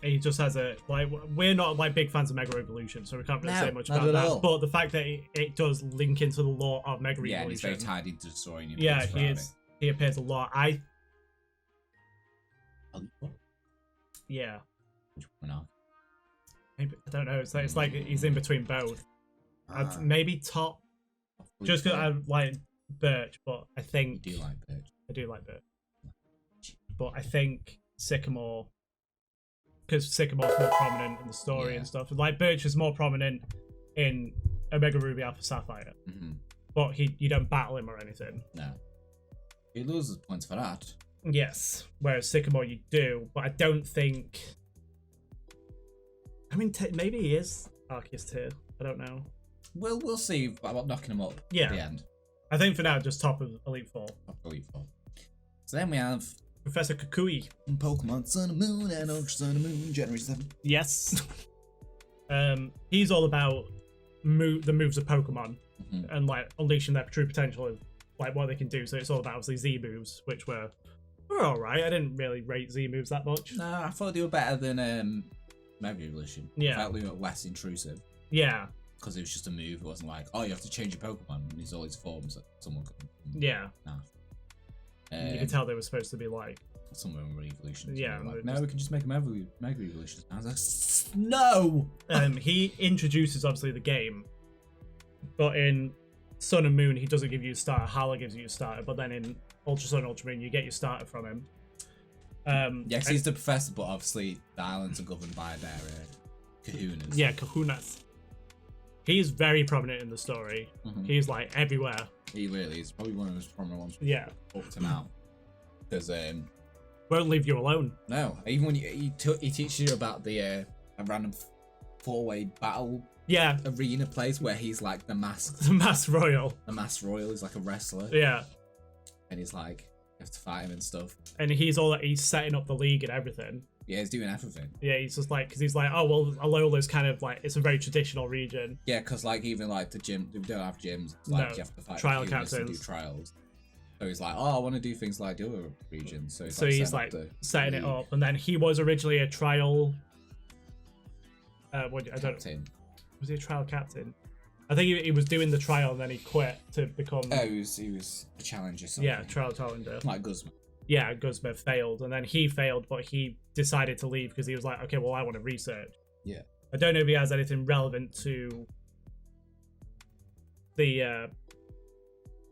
He just has a like. We're not like big fans of Mega Evolution, so we can't really say much about that. All. But the fact that it does link into the lore of Mega Evolution. Yeah, he's very tied into the story. And yeah, he is. He appears a lot. Yeah. Which one are? Maybe, I don't know. It's like he's in between both. Maybe top. Just because I like Birch, but I think You do like Birch. I do like Birch, but I think Sycamore, because Sycamore's more prominent in the story and stuff. Like Birch is more prominent in Omega Ruby Alpha Sapphire, but you don't battle him or anything. No, he loses points for that. Yes, whereas Sycamore you do, but I don't think. I mean, maybe he is Arceus tier. I don't know. We'll see about knocking him up at the end. I think for now, just top of Elite Four. Top of Elite Four. So then we have Professor Kukui. Pokemon Sun and Moon and Ultra Sun and Moon, January 7th. Yes. He's all about the moves of Pokemon and like unleashing their true potential of like what they can do. So it's all about obviously Z moves, which were alright. I didn't really rate Z moves that much. No, I thought they were better than Mega Evolution. Yeah. I felt they were less intrusive. Yeah. Because it was just a move. It wasn't like, oh, you have to change your Pokemon and use all these forms that someone could. Yeah. Nah. You could tell they were supposed to be like. Somewhere in Evolution. Yeah. Like, no, we can just make a Mega Evolution. I was like, no! He introduces obviously the game, but in Sun and Moon, he doesn't give you a starter. Hala gives you a starter, but then in Ultra Sun, Ultra Moon, you get your starter from him. Yeah, because he's the professor, but obviously the islands are governed by their kahunas. Yeah, kahunas. He's very prominent in the story. He's like everywhere. He really is. Probably one of the most prominent ones. Yeah. Up to now. Because won't leave you alone. No, even when he teaches you about the a random 4-way battle. Yeah. Arena place where he's like the masked royal. The masked royal is like a wrestler. Yeah. And he's like, you have to fight him and stuff. And he's setting up the league and everything. Yeah, he's doing everything. Yeah, he's just like, because he's like, oh well, Alola's kind of like, it's a very traditional region. Yeah, because like even like the gym, we don't have gyms. It's like no, you have to fight trial captains captains. And do trials. So he's like, oh, I want to do things like the other regions. So he's like setting it up, and then he was originally a trial. Captain. Was he a trial captain? I think he was doing the trial and then he quit to become. Oh, he was a challenger. Something. Yeah, trial challenger. Like Guzman. Yeah, Guzman failed, and then he failed, but he decided to leave because he was like, okay, well, I want to research. Yeah. I don't know if he has anything relevant to the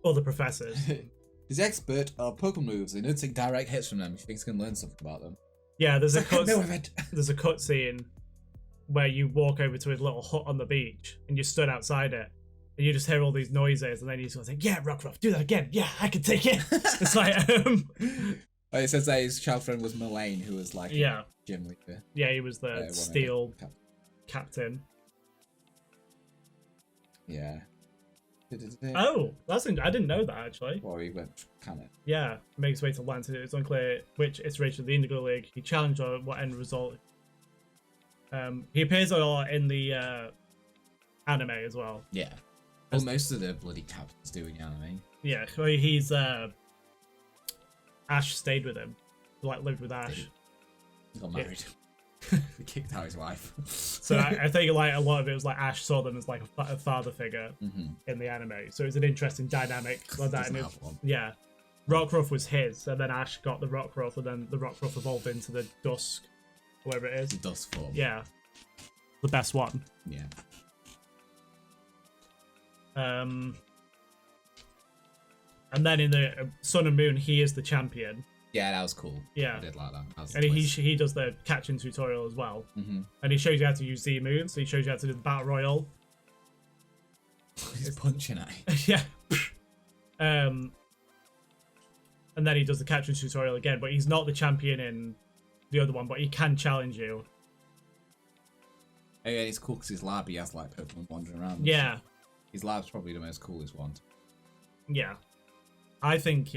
other professors. He's expert at Pokemon moves and doesn't take direct hits from them. He thinks he can learn something about them. Yeah, there's a there's a cutscene where you walk over to his little hut on the beach and you stood outside it and you just hear all these noises and then you just like, yeah, Rockruff, do that again. Yeah, I can take it. It's like, it says that his child friend was Mullane, who was like yeah, gym leader. Yeah, he was the steel captain. Yeah. Oh, I didn't know that actually. Well, he went kind of. Yeah, makes his way to Laventon. It's unclear which iteration of the Indigo League he challenged or what end result. He appears a lot in the anime as well. Yeah. Well, most of the bloody captains do in the anime. Yeah, he's Ash stayed with him, like lived with Ash. He got married. He kicked out his wife. So I think like a lot of it was like Ash saw them as like a father figure in the anime. So it's an interesting dynamic like that. Yeah, Rockruff was his, and then Ash got the Rockruff, and then the Rockruff evolved into the Dusk, whatever it is. The Dusk form. Yeah, the best one. Yeah. And then in the Sun and Moon, he is the champion. Yeah, that was cool. Yeah, I did like that. And he does the catching tutorial as well. And he shows you how to use Z moves. So he shows you how to do the battle royal. He's punching at it. Yeah. And then he does the catching tutorial again, but he's not the champion in the other one, but he can challenge you. Oh, yeah, it's cool because his lab, he has like Pokemon wandering around. Yeah. His lab's probably the most coolest one. Yeah. I think,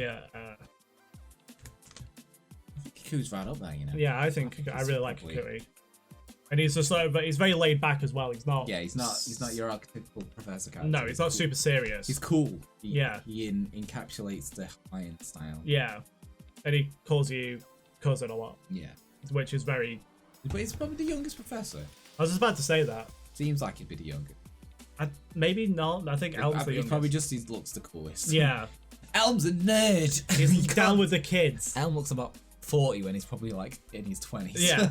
Kukui's right up there, you know. Yeah, I really like Kukui. And he's just like, but he's very laid back as well. He's not. Yeah, he's not your archetypical professor character. No, he's not super serious. He's cool. He encapsulates the Hawaiian style. Yeah, and he calls you cousin a lot. Yeah, which is very. But he's probably the youngest professor. I was just about to say that. Seems like he'd be the youngest. Maybe not. I think Elm's the youngest. Probably just he looks the coolest. Yeah. Elm's a nerd. He's down with the kids. Elm looks about 40 when he's probably like in his 20s. Yeah.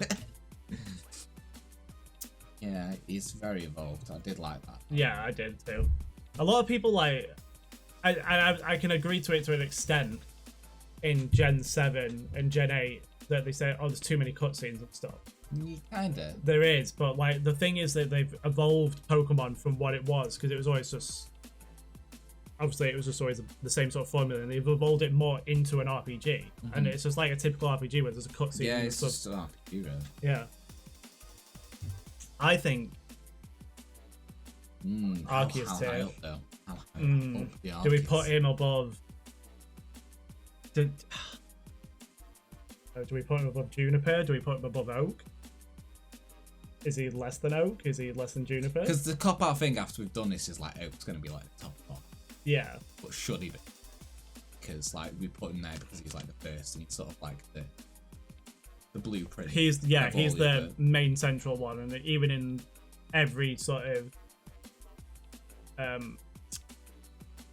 Yeah, he's very evolved. I did like that. Yeah, I did too. A lot of people like, I can agree to it to an extent in Gen 7 and Gen 8 that they say, oh, there's too many cutscenes and stuff. Kinda. There is, but like the thing is that they've evolved Pokemon from what it was, because it was always just, obviously it was just always the same sort of formula, and they've evolved it more into an RPG, and it's just like a typical RPG where there's a cutscene. Yeah, it's just an RPG, really. Yeah. I think Arceus tier. Do we put him above? Do we put him above Juniper? Do we put him above Oak? Is he less than Oak? Is he less than Juniper? Because the cop-out thing after we've done this is like Oak's going to be like the top. Yeah. But should he be? Because like we put him there because he's like the first, and he's sort of like the blueprint. He's the main central one, and even in every sort of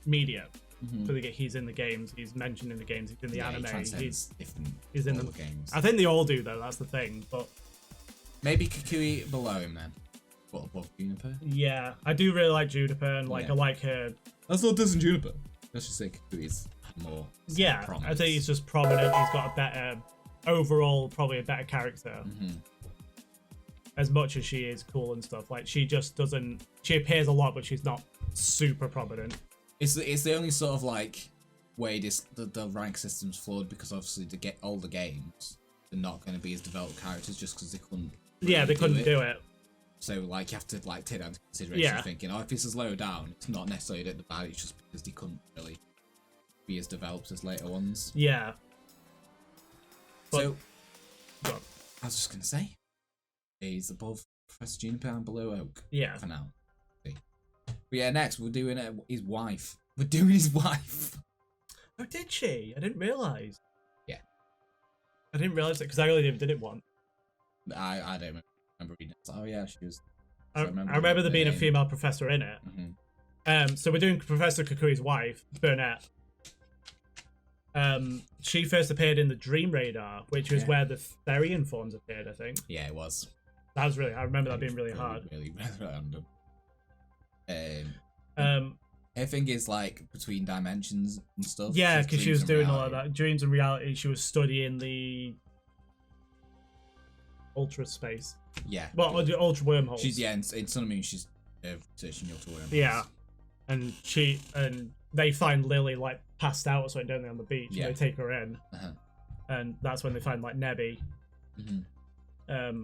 media, he's in the games, he's mentioned in the games, he's in the anime, he's in the games. I think they all do though. That's the thing, but maybe Kukui below him then, but above Juniper. Yeah, I do really like Juniper, and like I like her. That's not dissing Juniper. Let's just say Kukui's more. Yeah, prominence. I think he's just prominent. He's got a better overall, probably a better character. as much as she is cool and stuff. Like she just doesn't. She appears a lot, but she's not super prominent. It's the only sort of like way the rank system's flawed, because obviously to get older games, they're not going to be as developed characters just because they couldn't. Yeah, they couldn't do it. So like you have to like take that into consideration. Thinking, oh, if this is low down, it's not necessarily that the bad. It's just because they couldn't really be as developed as later ones. Yeah. So, I was just gonna say, he's above Professor Juniper and below Oak. Yeah. For now. See. But yeah, next we're doing his wife. We're doing his wife. Oh, did she? I didn't realise. Yeah. I didn't realise it because I only did it once. I don't remember reading it. Oh yeah, she was. I remember there being a female professor in it. Mm-hmm. So we're doing Professor Kukui's wife, Burnet. She first appeared in the Dream Radar, which was where the Therian forms appeared, I think. Yeah, it was. That was really. I remember that being really hard. Really random. Her thing is like between dimensions and stuff. Yeah, because she was doing all of that. Dreams and reality. She was studying the ultra space. Yeah. Well, the ultra wormholes. She's in Sun and Moon. She's researching the ultra wormholes. Yeah, and they find Lily like passed out or something, don't they, on the beach? Yeah. And they take her in, and that's when they find like Nebby. Mm-hmm.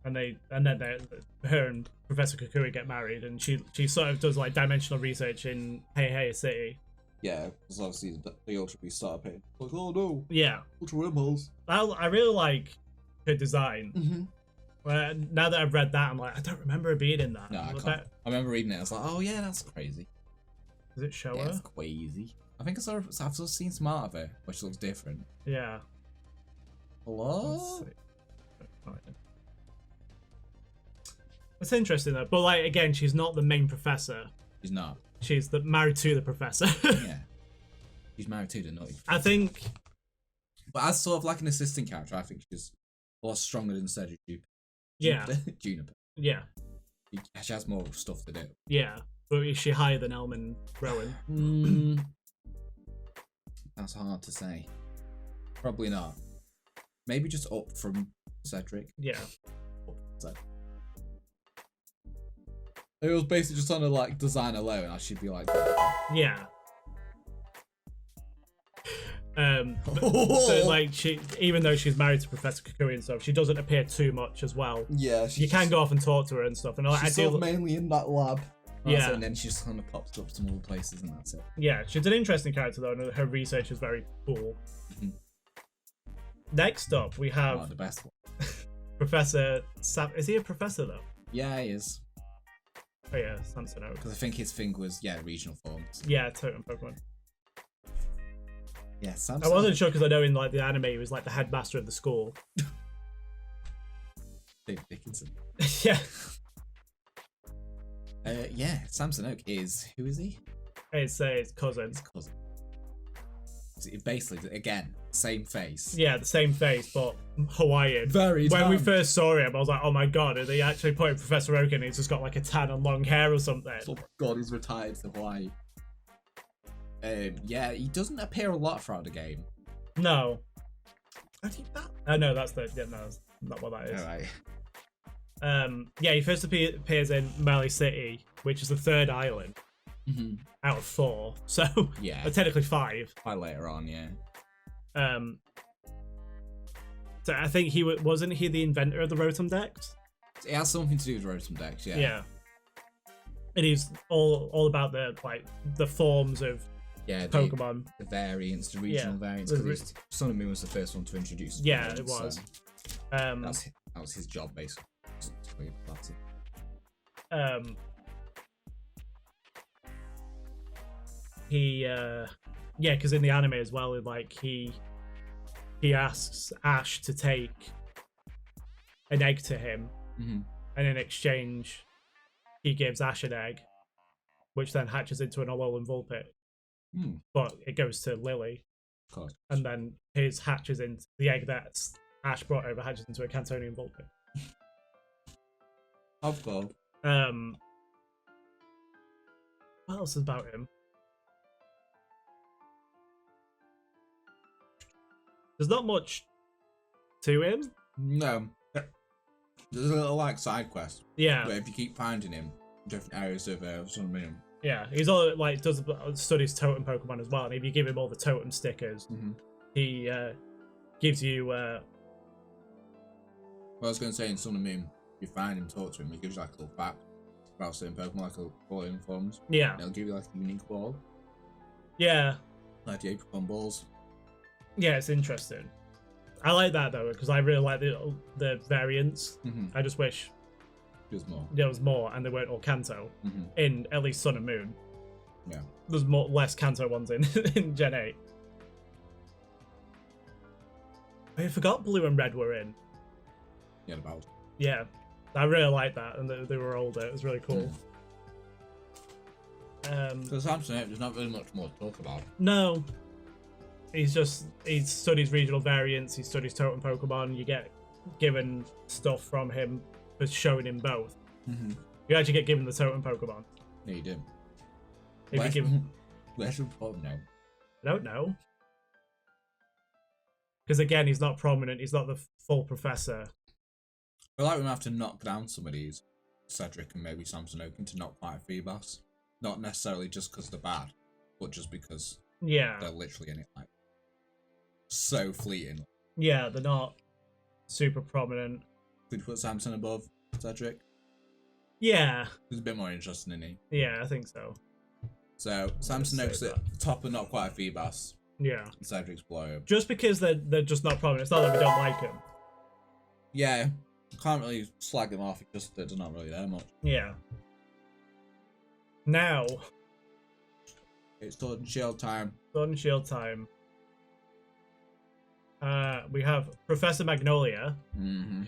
And then her and Professor Kukui get married, and she sort of does like dimensional research in Hey City. Yeah, because obviously the ultra beast start appearing. Like, oh no. Yeah. Ultra wormholes. I really like her design. Mm-hmm. Well, now that I've read that, I'm like, I don't remember her being in that. No, I can't. I remember reading it. I was like, oh yeah, that's crazy. Does it show her? It's crazy. I think I've sort of seen some art of her, where she looks different. Yeah. Hello? It's interesting though, but like again, she's not the main professor. She's not. She's married to the professor. Yeah. She's married to the naughty professor. I think. But as sort of like an assistant character, I think she's a lot stronger than Cedric. Juniper. Yeah. She has more stuff to do. Yeah. But is she higher than Elman Rowan? That's hard to say. Probably not. Maybe just up from Cedric. Yeah. It was basically just on a like design alone. I should be like, yeah. So like even though she's married to Professor Kukui and stuff, she doesn't appear too much as well. Yeah, you can go off and talk to her and stuff. And she's sort of mainly in that lab. Yeah, and then she just kind of pops up some other places, and that's it. Yeah, she's an interesting character though, and her research is very cool. Mm-hmm. Next up, we have the best one. Professor Sam. Is he a professor though? Yeah, he is. Oh yeah, Samson Oak. Because I think his thing was regional forms. Yeah, Totem Pokemon. Yeah, Samson. I wasn't sure because I know in like the anime he was like the headmaster of the school. David Dickinson. Yeah. Yeah, Samson Oak is who is he? It's cousin. His cousin. Basically, again, same face. Yeah, the same face, but Hawaiian. Very. When we first saw him, I was like, "Oh my god!" Are they actually putting Professor Oak in? He's just got like a tan and long hair or something. Oh my god, he's retired to Hawaii. Yeah, he doesn't appear a lot throughout the game. No. I think that. Oh no, that's no, that's not what that is. All right. Yeah, he first appears in Mali City, which is the third island out of 4. So yeah, technically 5. Quite later on, yeah. So I think wasn't he the inventor of the Rotom Dex? It has something to do with Rotom Dex, yeah. Yeah. And he's all about the forms of Pokemon, the variants, the regional variants. Because Sun and Moon was the first one to introduce. Yeah, it was. So that was his job basically. Because in the anime as well, like he asks Ash to take an egg to him, and in exchange he gives Ash an egg, which then hatches into an Alolan Vulpix. But it goes to Lily, and then his hatches into the egg that Ash brought over hatches into a Cantonian Vulpix. Of course. What else is about him? There's not much to him. No. There's a little like side quest. Yeah. Where if you keep finding him, different areas of Sun Moon. Yeah, he's all like studies totem Pokemon as well, and if you give him all the totem stickers, he gives you. Well, I was going to say in Sun and Moon, you find him, talk to him, he gives you like a little fact about certain Pokemon, like a ball in forms. Yeah. And he'll give you like a unique ball. Yeah. Like the Apricot balls. Yeah, it's interesting. I like that though because I really like the variants. I just wish there was more, and they weren't all Kanto in at least Sun and Moon. Yeah. There's less Kanto ones in Gen 8. I forgot Blue and Red were in. Yeah, about. Yeah, I really like that, and they were older. It was really cool. So Samson Oak, there's not really much more to talk about. No. He studies regional variants, he studies totem Pokemon, you get given stuff from him for showing him both. You actually get given the totem Pokemon. Yeah, you do. Where's the problem now? I don't know. Because again, he's not prominent, he's not the full professor. I feel like we might have to knock down some of these, Cedric and maybe Samson Oak, into not quite Feebas. Not necessarily just because they're bad, but just because they're literally in it like so fleeting. Yeah, they're not super prominent. Could you put Samson above Cedric? Yeah. He's a bit more interesting, isn't he? Yeah, I think so. So Samson Oak's at the top and not quite a Feebas. Yeah. And Cedric's below. Just because they're just not prominent. It's not that we don't like them. Yeah. Can't really slag them off, it's just they're not really there much. Yeah. Now. It's Sword and Shield time. Sword and Shield time. We have Professor Magnolia,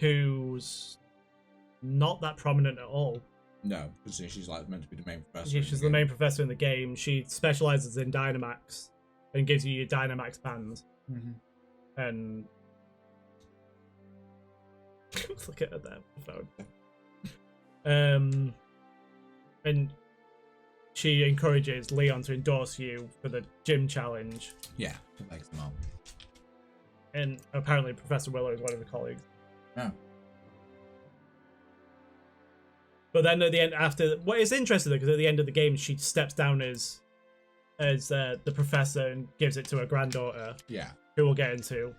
who's not that prominent at all. No, because she's like meant to be the main professor. Yeah, she's the main professor in the game. She specializes in Dynamax and gives you your Dynamax bands. And look at her there, phone. And she encourages Leon to endorse you for the gym challenge. Yeah, it makes them all. And apparently Professor Willow is one of the colleagues. Yeah. But then at the end, what is interesting though, because at the end of the game, she steps down as the professor and gives it to her granddaughter. Yeah. Who we'll get into.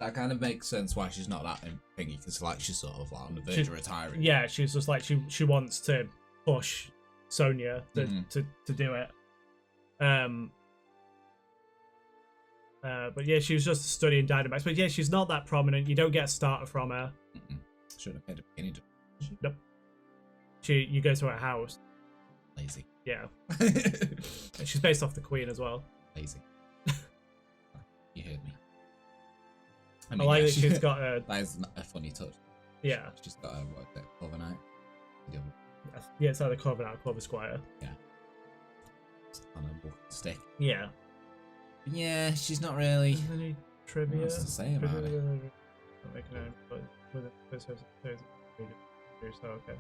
That kind of makes sense why she's not that thingy, because like she's sort of like on the verge of retiring. Yeah, she's just like she wants to push Sonia to do it. But yeah, she was just studying Dynamax. But yeah, she's not that prominent. You don't get a starter from her. Should have paid a penny to. Nope. You go to her house. Lazy. Yeah. She's based off the Queen as well. Lazy. You heard me. I like that she's got a... That is a funny touch. Yeah. She's got a, Clover Knight? Yeah, it's either Clover Knight or Clover Squire. Yeah. On a walking stick. Yeah. Yeah, she's not really... Any trivia? What's to say about it? Not making a but with it, so okay.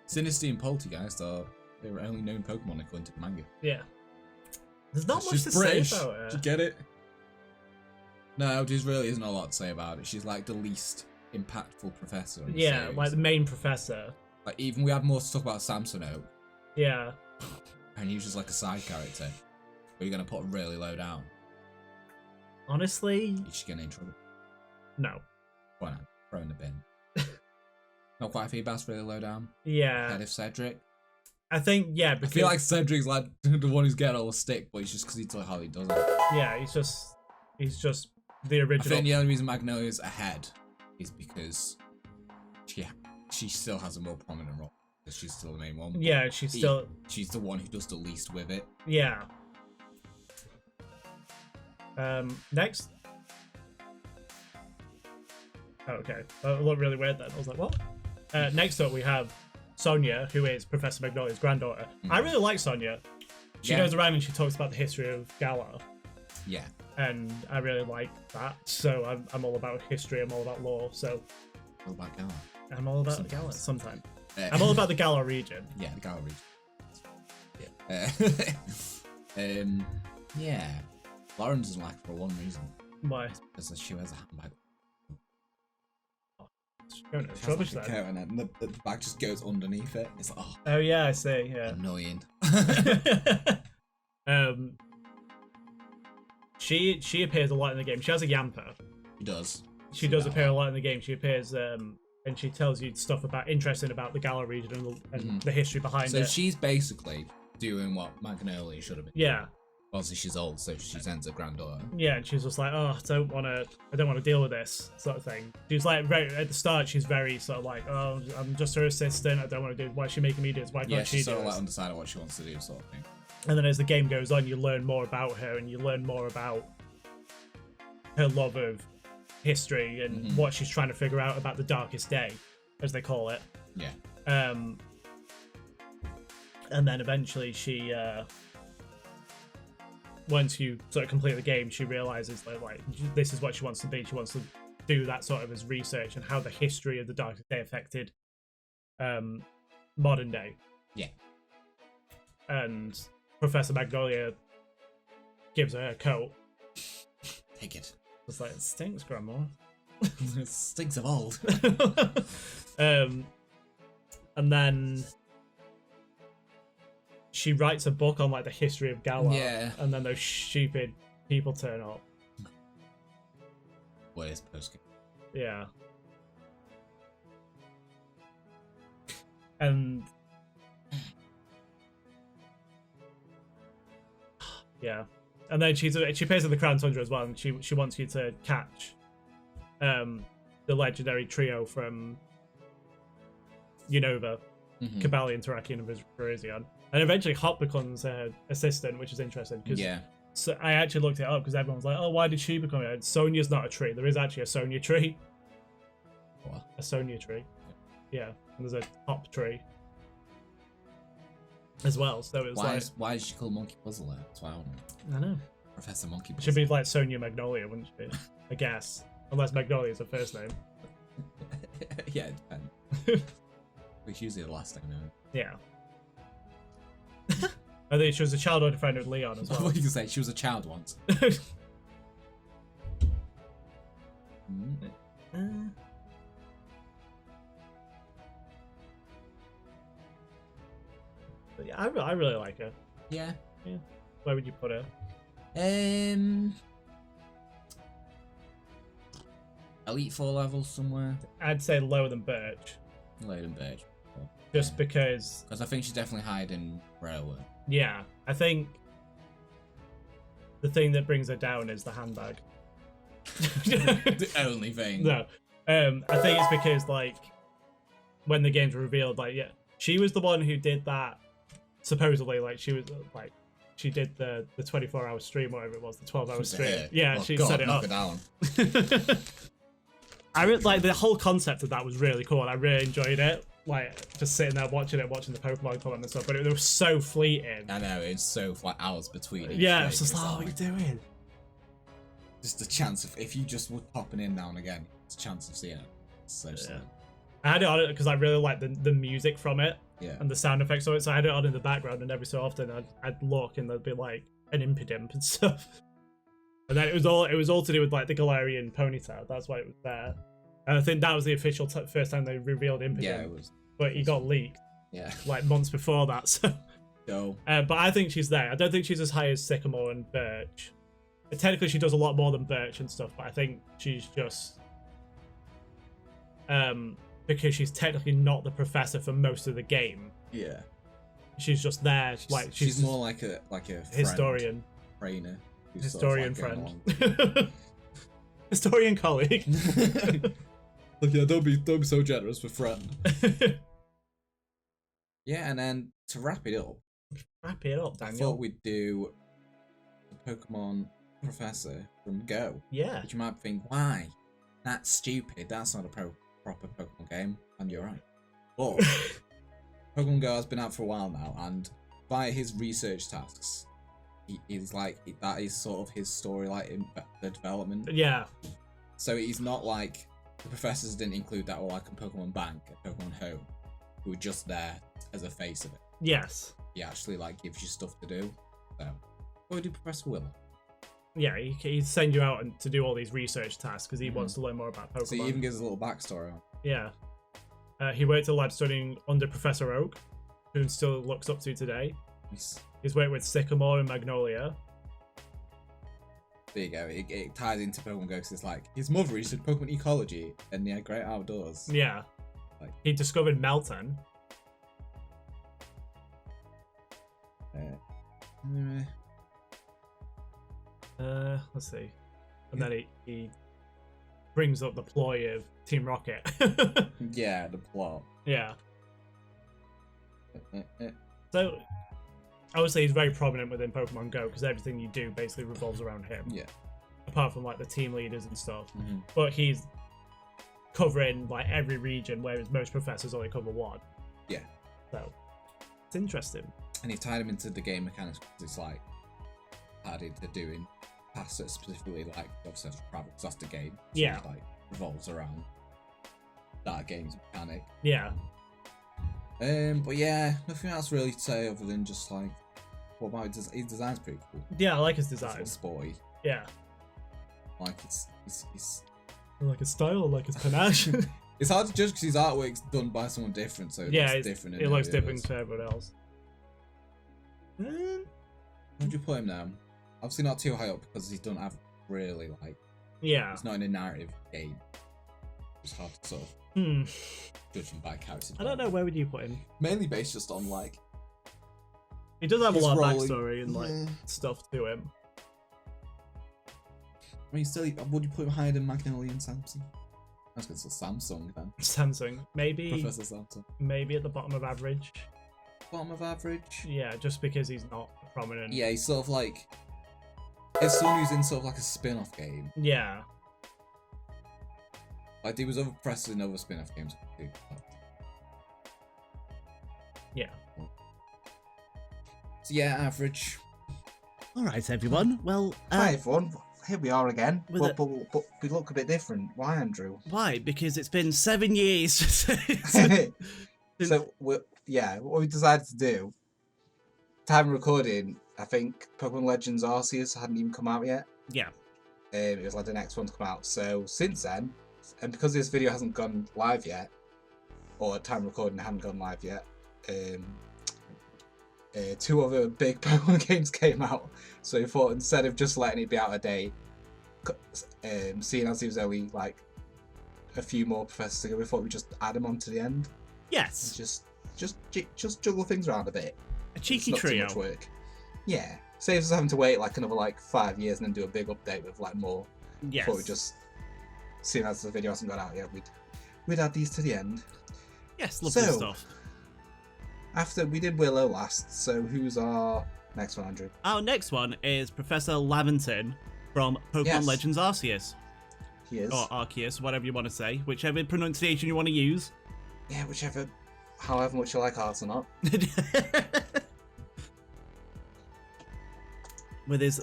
Sinistea and Poltergeist are their only known Pokemon according to the manga. Yeah. There's not much to British. say about her. Do you get it? No, there really isn't a lot to say about it. She's like the least impactful professor. In the series. Like the main professor. Like even we have more to talk about Samson Oak. Yeah. And he's just like a side character. Are you gonna put him really low down? Honestly, is she getting in trouble? No. Why not? Throw in the bin. Not quite a Feebas really low down. Yeah. Head of Cedric. I think because I feel like Cedric's like the one who's getting all the stick, but it's just because he took how he does it. Yeah, he's just the original. I think the only reason Magnolia's ahead is because she still has a more prominent role because she's still the main one. Yeah, she's the one who does the least with it. Yeah. Next. Oh, okay. That looked really weird then. I was like, what? Next up we have Sonia, who is Professor Magnolia's granddaughter. I really like Sonia. She goes around and she talks about the history of Galar. Yeah. And I really like that. So I'm all about history. I'm all about lore. So. All about Galar. I'm all about Galar sometimes. I'm all about the Galar region. Yeah, the Galar region. Yeah. Yeah. Lauren doesn't like her for one reason. Why? Because she wears a handbag. It's rubbish Like a then. coat and then the bag just goes underneath it. It's like, Oh yeah, I see. Yeah. annoying. She appears a lot in the game. She has a yamper. She does. She does appear a lot in the game. She appears and she tells you stuff interesting about the Gala region and the history behind it. So she's basically doing what Magnolia should have been. Yeah. Obviously she's old, so she sends her granddaughter. Yeah, and she's just like, oh, I don't want to deal with this sort of thing. She's like, very, at the start, she's very sort of like, oh, I'm just her assistant. I don't want to do it. Why is she making me do this? Why can't she do sort of this? like undecided what she wants to do, sort of thing. And then as the game goes on, you learn more about her, and you learn more about her love of history and what she's trying to figure out about the darkest day, as they call it. Yeah. And then eventually she, once you sort of complete the game, she realizes that like this is what she wants to be. She wants to do that sort of as research and how the history of the darkest day affected modern day. Yeah. And Professor Magnolia gives her a coat. Take it. It's like, it stinks, Grandma. It stinks of old. And then she writes a book on like the history of Galar. Yeah. And then those stupid people turn up. What is post? Yeah. And yeah. And then she appears in the Crown Tundra as well, and she wants you to catch the legendary trio from Unova, Cabalion, Terrakion, and Virizion. And eventually Hop becomes her assistant, which is interesting. Yeah. So I actually looked it up because everyone was like, oh, why did she become it? Sonia's not a tree. There is actually a Sonia tree. What? A Sonia tree. Yeah. And there's a Hop tree as well. So it was why is she called Monkey Puzzle there? That's why I know. Professor Monkey Puzzle. Should be like Sonia Magnolia, wouldn't she? I guess. Unless Magnolia is her first name. Yeah, it depends. It's usually the last name, no? Yeah. I think she was a childhood friend of Leon as well. What did you say? She was a child once. But yeah, I really like her. Yeah. Yeah. Where would you put her? Elite 4 level somewhere. I'd say lower than Birch. Lower than Birch. Just because... Because I think she's definitely hiding Rowan. Yeah. I think the thing that brings her down is the handbag. The only thing. No. I think it's because, like, when the games were revealed, like, yeah, she was the one who did that, supposedly, like, she was, like, she did the 24-hour stream, whatever it was, the 12-hour stream. Yeah, she set it up. It down. I really, like, the whole concept of that was really cool, and I really enjoyed it. Like, just sitting there watching the Pokemon come and stuff, but it was so fleeting. I know, it's so, like, hours between each Yeah, day, it's just like, oh, what are you doing? Just a chance of, if you just were popping in now and again, it's a chance of seeing it. It's so silly. I had it on it because I really liked the music from it. Yeah. And the sound effects of it, so I had it on in the background, and every so often I'd look and there'd be like an Impidimp and stuff. And then it was all to do with like the Galarian ponytail. That's why it was there. And I think that was the official first time they revealed Impidimp. Yeah, it was. But he got leaked. Yeah. Like months before that. So. No. But I think she's there. I don't think she's as high as Sycamore and Birch. Technically, she does a lot more than Birch and stuff, but I think she's just because she's technically not the professor for most of the game. Yeah. She's just there, like she's more like a historian, trainer, historian friend, historian colleague. Look, yeah, don't be so generous with friend. Yeah, and then to wrap it up, Daniel. I thought we'd do the Pokemon Professor from Go. Yeah. Which you might think, why? That's stupid. That's not a proper Pokemon game, and you're right. But Pokemon Go has been out for a while now, and via his research tasks, he's like that is sort of his story, like in the development. Yeah. So he's not like the professors didn't include that, or like a Pokemon Bank, a Pokemon Home, who were just there as a face of it. Yes. He actually like gives you stuff to do. So, what would do Professor Willow? Yeah, he send you out to do all these research tasks because he wants to learn more about Pokemon. So he even gives a little backstory on. Yeah. He worked at a lab studying under Professor Oak, who still looks up to today. Nice. He's worked with Sycamore and Magnolia. There you go. It ties into Pokemon Go because it's like his mother researched Pokemon ecology and the great outdoors. Yeah. Like, he discovered Melton. Let's see. And then he brings up the ploy of Team Rocket. Yeah, the plot. Yeah. So, obviously he's very prominent within Pokemon Go because everything you do basically revolves around him. Yeah. Apart from like the team leaders and stuff. But he's covering like every region, whereas most professors only cover one. Yeah. So, it's interesting. And he's tied him into the game mechanics because it's like added to doing tasks that specifically like obviously travel because that's the game. So yeah. It, like revolves around that game's mechanic. Yeah. But yeah, nothing else really to say other than just like, what about his design's pretty cool. Yeah, I like his design. It's sporty. Yeah. Like it's like his style, like his panache. It's hard to judge because his artwork's done by someone different, so yeah, it's different. It looks different to everyone else. Where'd you put him now? Obviously not too high up because he doesn't have really like. Yeah. It's not in a narrative game. It's hard to sort of judge him by character. I don't know, where would you put him? Mainly based just on like. He does have a lot of backstory and like stuff to him. I mean, still, would you put him higher than Magnolia and Samson? I was going to say Samsung then. Samsung, maybe. Professor Samson. Maybe at the bottom of average. Bottom of average. Yeah, just because he's not prominent. Yeah, he's sort of like. It's someone who's in sort of like a spin-off game. Yeah. Like there was other professors in other spin-off games too. Yeah. So yeah, average. All right, everyone. Well, hi everyone. Here we are again, but we look a bit different. Why, Andrew? Why? Because it's been 7 years. So what we decided to do. Time of recording, I think Pokemon Legends Arceus hadn't even come out yet. Yeah. It was like the next one to come out. So since then, and because this video hasn't gone live yet, or at time of recording it hadn't gone live yet, two other big Pokemon games came out. So we thought instead of just letting it be out a day, seeing as there was only like a few more professors to go, we thought we'd just add them on to the end. Yes. Just juggle things around a bit. A cheeky it's not trio. Too much work. Yeah. Saves us having to wait like another like 5 years and then do a big update with like more. Yes. Before we just, seeing as the video hasn't got out yet, we'd add these to the end. Yes, lovely stuff. After we did Willow last, so who's our next one, Andrew? Our next one is Professor Laventon from Pokemon Legends Arceus. He is. Or Arceus, whatever you want to say. Whichever pronunciation you want to use. Yeah, however much you like art or not. With his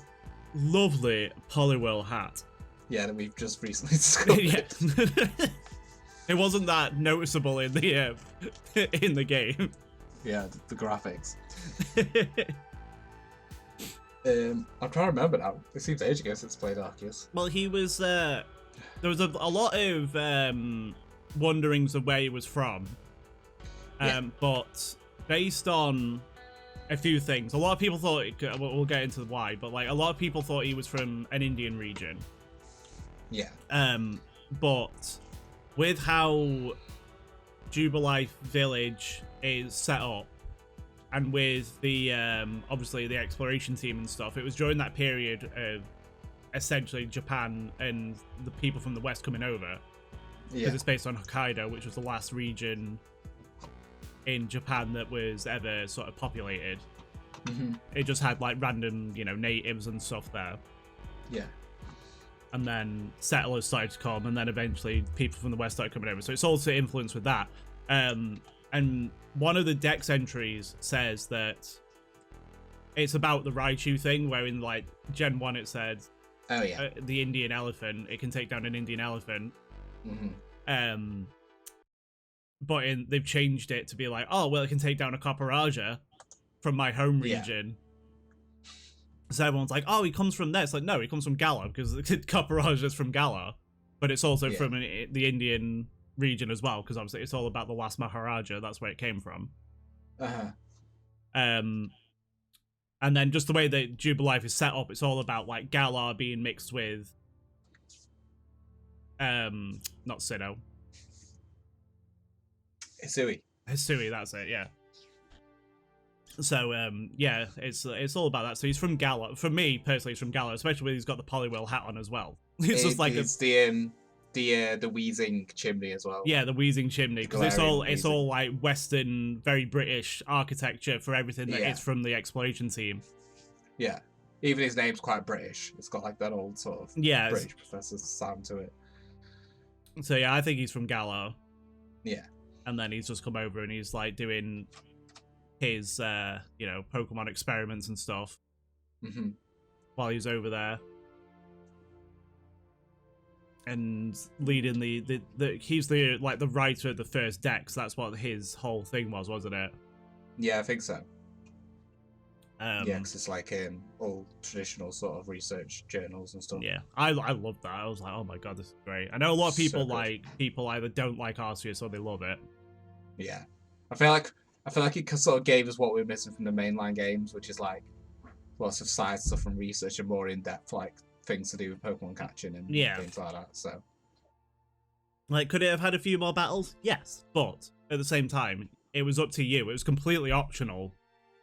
lovely Poliwhirl hat. Yeah, that we've just recently discovered. It wasn't that noticeable in the game. Yeah, the graphics. I'm trying to remember now. It seems ages ago since I played Arceus. Well, he was. There was a lot of wonderings of where he was from, but based on a few things, a lot of people thought. We'll get into why, but like a lot of people thought he was from an Indian region. Yeah. But with how Jubilife Village is set up, and with the obviously the exploration team and stuff, it was during that period of essentially Japan and the people from the west coming over. Because it's based on Hokkaido, which was the last region in Japan that was ever sort of populated. It just had like random, natives and stuff there. Yeah. And then settlers started to come, and then eventually people from the west started coming over. So it's also influenced with that. And one of the Dex entries says that it's about the Raichu thing, where in like Gen 1 it said, the Indian elephant, it can take down an Indian elephant. But they've changed it to be like, oh, well, it can take down a Copperaja from my home region. So everyone's like, oh, he comes from there. It's like, no, he comes from Galar, because Copperage is from Galar, but it's also from the Indian region as well, because obviously it's all about the last Maharaja. That's where it came from. And then just the way that Jubilife is set up, it's all about like Galar being mixed with not Sinnoh. Hisui, that's it, yeah. So yeah, it's all about that. So he's from Galar. For me personally, he's from Galar, especially when he's got the polywheel hat on as well. It's just like the wheezing chimney as well. Yeah, the wheezing chimney, because it's all like Western, very British architecture for everything that is from the exploration team. Yeah, even his name's quite British. It's got like that old sort of British professor sound to it. So yeah, I think he's from Galar. Yeah, and then he's just come over and he's like doing his Pokemon experiments and stuff while he's over there. And leading he's the writer of the first Dex. That's what his whole thing was, wasn't it? Yeah, I think so. Yeah, because it's like all traditional sort of research journals and stuff. Yeah, I loved that. I was like, oh my god, this is great. I know a lot of people people either don't like Arceus or they love it. Yeah, I feel like it sort of gave us what we were missing from the mainline games, which is like lots of side stuff and research and more in depth like things to do with Pokemon catching and things like that. So, like, could it have had a few more battles? Yes, but at the same time, it was up to you. It was completely optional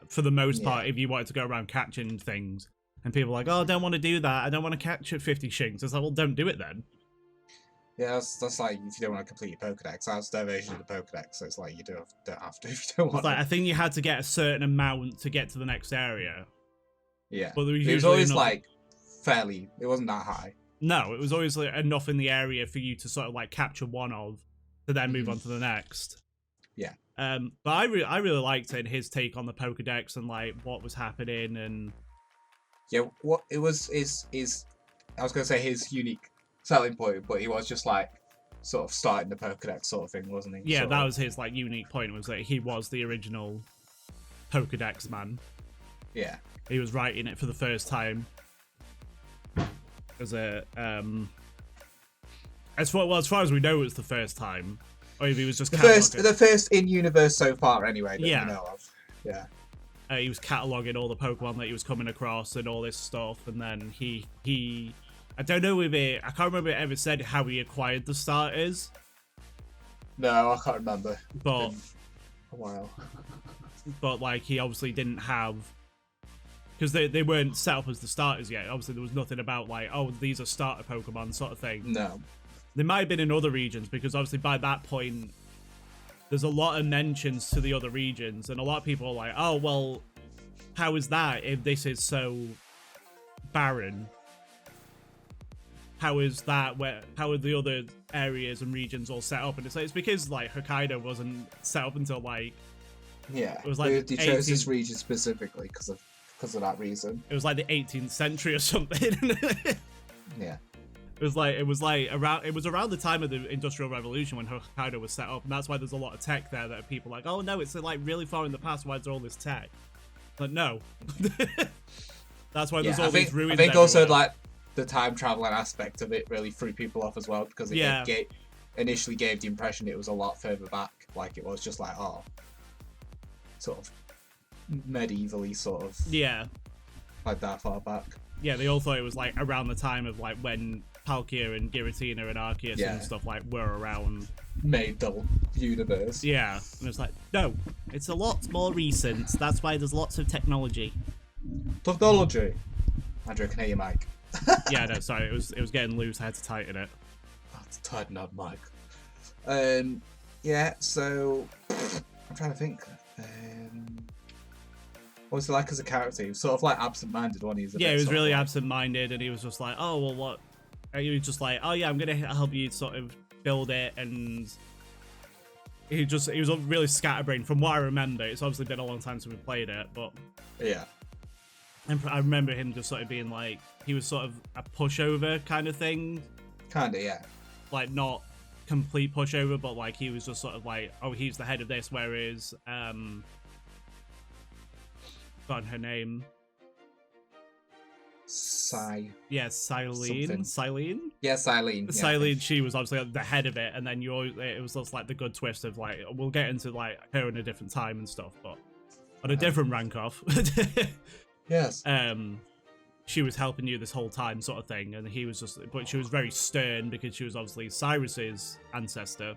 for the most part if you wanted to go around catching things. And people are like, oh, I don't want to do that. I don't want to catch 50 Shinx. It's like, well, don't do it then. Yeah, that's like if you don't want to complete your Pokedex. That's their version of the Pokedex. So it's like you don't have to if you don't want. Like, I think you had to get a certain amount to get to the next area. Yeah, but it was always like fairly. It wasn't that high. No, it was always like, enough in the area for you to sort of like capture one of, to then move on to the next. Yeah. But I really liked it, his take on the Pokedex and like what was happening and. Yeah, what it was is I was gonna say his unique selling point, but he was just like sort of starting the Pokedex sort of thing, wasn't he? Yeah, that was his like unique point, was that he was the original Pokedex man. Yeah. He was writing it for the first time. As a as far as we know, it was the first time. Or if he was just the first in universe so far, anyway. That you know of. Yeah. He was cataloging all the Pokemon that he was coming across and all this stuff, and then he I don't know if I can't remember if it ever said how he acquired the starters. No, I can't remember. But it's been a while. But like he obviously didn't have, because they weren't set up as the starters yet. Obviously there was nothing about like, oh, these are starter Pokemon sort of thing. No. They might have been in other regions, because obviously by that point there's a lot of mentions to the other regions, and a lot of people are like, oh, well, how is that if this is so barren? How is that? How are the other areas and regions all set up? And it's because like Hokkaido wasn't set up until like it was like they chose this region specifically because of that reason. It was like the 18th century or something. Yeah. It was around the time of the Industrial Revolution when Hokkaido was set up, and that's why there's a lot of tech there that people are like, oh no, it's like really far in the past. Why is there all this tech? But no, that's why there's all these ruins. I think everywhere. Also like the time traveling aspect of it really threw people off as well, because it initially gave the impression it was a lot further back, like it was just like sort of medievally sort of like that far back. Yeah, they all thought it was like around the time of like when Palkia and Giratina and Arceus and stuff like were around. Made the universe. Yeah, and it's like, no, it's a lot more recent. That's why there's lots of technology. Technology. Andrew, can hear you, Mike. Yeah, no, sorry, it was getting loose. I had to tighten it. I had to tighten up, Mike. Yeah. So I'm trying to think. What was he like as a character? He was sort of like absent-minded when he was. He was really absent-minded, and he was just like, oh well, what? And he was just like, oh yeah, I'm gonna help you sort of build it, and he was really scatterbrained from what I remember. It's obviously been a long time since we played it, but yeah. And I remember him just sort of being like, he was sort of a pushover kind of thing. Kinda, yeah. Like not complete pushover, but like he was just sort of like, oh, he's the head of this, whereas forgotten her name. Yeah, Silene. Yeah, Silene. Yeah, Silene, she was obviously the head of it, and then it was just like the good twist of like, we'll get into like her in a different time and stuff, but on a different rank off. Yes. She was helping you this whole time, sort of thing, and he was just, but she was very stern because she was obviously Cyrus's ancestor.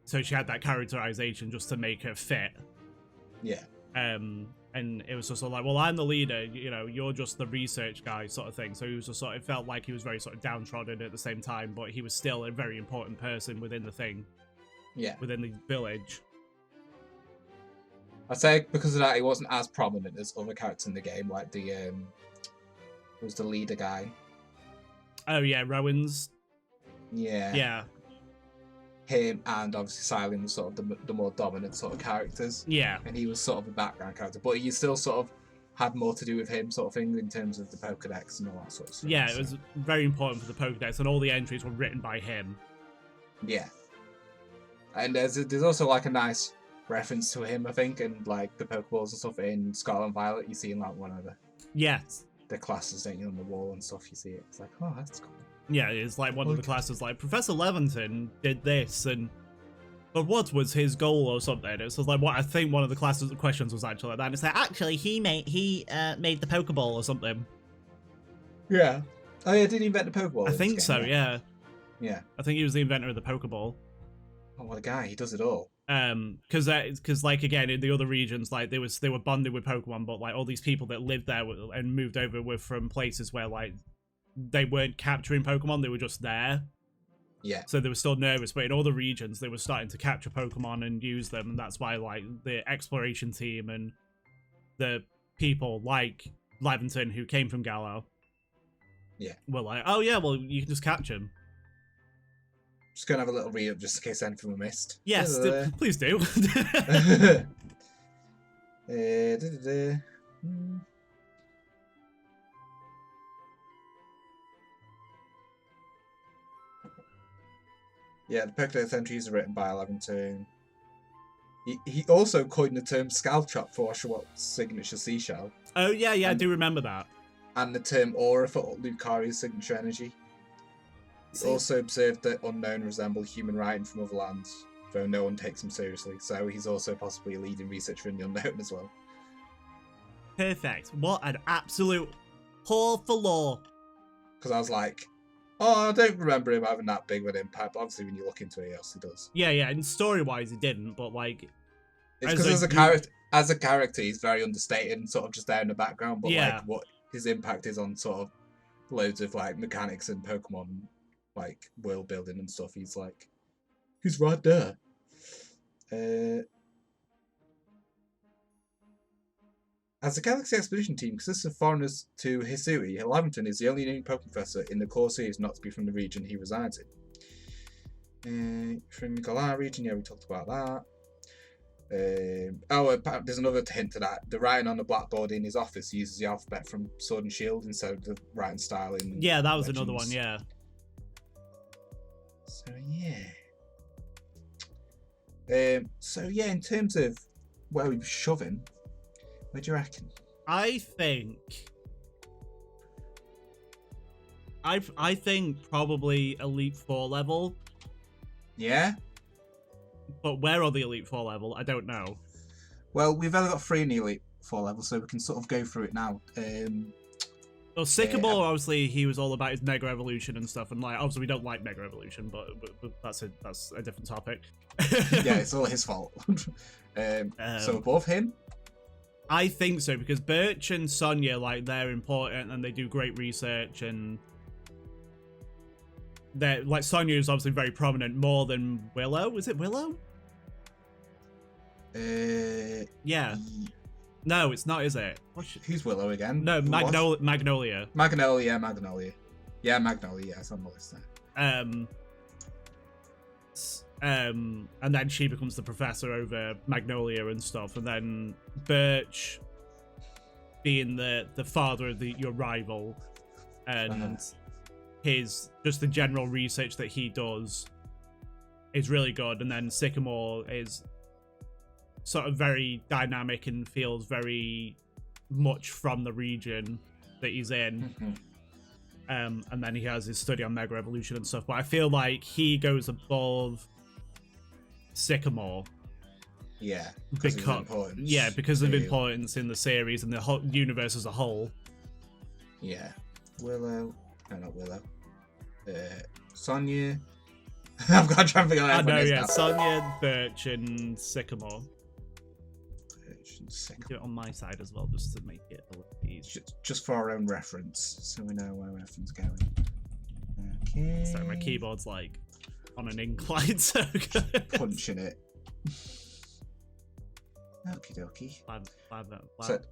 So she had that characterization just to make her fit. Yeah. And it was just sort of like, well, I'm the leader, you know, you're just the research guy, sort of thing. So he was just sort of, it felt like he was very sort of downtrodden at the same time, but he was still a very important person within the thing. Yeah. Within the village. I'd say because of that, he wasn't as prominent as other characters in the game, like the was the leader guy. Oh yeah, Rowan's. Yeah. Yeah. Him and obviously Silent was sort of the more dominant sort of characters. Yeah. And he was sort of a background character, but you still sort of had more to do with him, sort of thing, in terms of the Pokedex and all that sort of stuff. Yeah, it was very important for the Pokedex, and all the entries were written by him. Yeah. And there's also like a nice reference to him, I think, and like the Pokeballs and stuff in Scarlet and Violet. You see in like one of the classes, don't you, on the wall and stuff. You see it. It's like, oh, that's cool. Yeah, it's like one of the classes, like Professor Laventon did this, but what was his goal or something? It's just like what I think one of the questions was actually like that. And it's like actually he made the Pokeball or something. Yeah. Oh yeah, did he invent the Pokeball? I think so. Yeah. Yeah. I think he was the inventor of the Pokeball. Oh, what a guy! He does it all. Because like again in the other regions, like they were bonded with Pokemon, but like all these people that lived there and moved over were from places where like they weren't capturing Pokemon, they were just there. Yeah. So they were still nervous, but in all the regions they were starting to capture Pokemon and use them, and that's why like the exploration team and the people like Laventon who came from Gallo, were like, oh yeah, well you can just catch them. Just gonna have a little read up just in case anything we missed. Yes, please do. Yeah, the Pokedex entries are written by Laventon. He also coined the term Scalchop for Oshawott signature seashell. Oh yeah, I do remember that. And the term Aura for Lucari's signature energy. He also observed that unknown resemble human writing from other lands, though no one takes him seriously, so he's also possibly a leading researcher in the unknown as well. Perfect. What an absolute whore for lore. Because I was like, oh, I don't remember him having that big of an impact, but obviously when you look into it, yes, he does. Yeah, and story-wise he didn't, but like... It's because as a character, he's very understated and sort of just there in the background, but like what his impact is on sort of loads of like mechanics and Pokemon, like world building and stuff, he's right there. As the Galaxy Expedition team consists of foreigners to Hisui, Laventon is the only named Pokemon professor in the core series not to be from the region he resides in. From the Galar region, yeah, we talked about that. There's another hint to that. The writing on the blackboard in his office uses the alphabet from Sword and Shield instead of the writing style in Yeah, that was Legends. another one, yeah. So yeah, in terms of where we shove him, where do you reckon? I think probably Elite 4 level. Yeah? But where are the Elite 4 level? I don't know. Well, we've only got 3 in the Elite 4 level, so we can sort of go through it now. Well, Sycamore, obviously, he was all about his Mega Evolution and stuff, and like, obviously, we don't like Mega Evolution, but that's a different topic. Yeah, it's all his fault. So above him? I think so, because Birch and Sonia, like, they're important and they do great research, and they're like, Sonia is obviously very prominent more than Willow. Is it Willow? Yeah. No, it's not, is it? Who's Willow again? No, Magnolia. Magnolia. Yeah, Magnolia, it's on the list there. And then she becomes the professor over Magnolia and stuff, and then Birch being the father of your rival, and his just the general research that he does is really good, and then Sycamore is sort of very dynamic and feels very much from the region that he's in. And then he has his study on Mega Evolution and stuff. But I feel like he goes above Sycamore. Yeah. Because of importance in the series and the whole universe as a whole. Yeah. Willow. No, not Willow. Sonia. I've got to try and figure out. I know, yeah. Sonia, Birch, and Sycamore. Do it on my side as well, just to make it a little easier. Just for our own reference, so we know where everything's going. Okay. So my keyboard's like on an incline, so punching it. Okie dokie.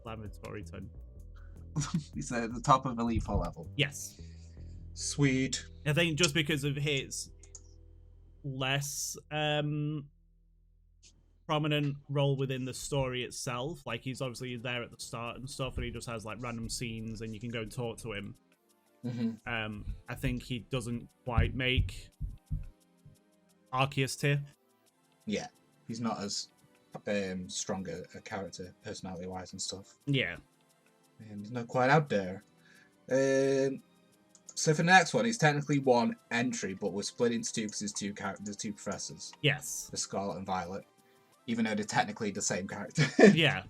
Laboratory ton. He's at the top of Elite 4 level. Yes. Sweet. I think just because of his less prominent role within the story itself, like he's obviously there at the start and stuff, and he just has like random scenes and you can go and talk to him. I think he doesn't quite make Arceus tier. Yeah, he's not as strong a character personality wise and stuff. Yeah, he's not quite out there. So for the next one, it's technically one entry, but we're split into two because there's two characters, two professors. Yes, the Scarlet and Violet, even though they're technically the same character. Yeah.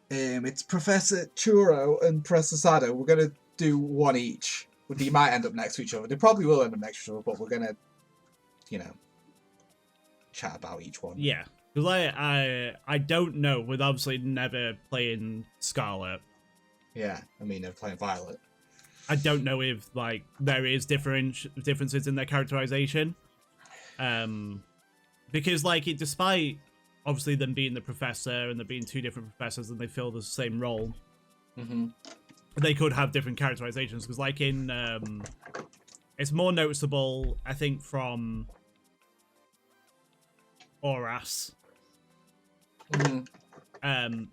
It's Professor Turo and Professor Sada. We're gonna do one each. They might end up next to each other. They probably will end up next to each other, but we're gonna, chat about each one. Yeah, because I don't know, with obviously never playing Scarlet. Yeah, I mean, they're playing Violet. I don't know if like there is differences in their characterization, because like despite obviously them being the professor and there being two different professors and they fill the same role, they could have different characterizations. Because like in it's more noticeable, I think, from Oras.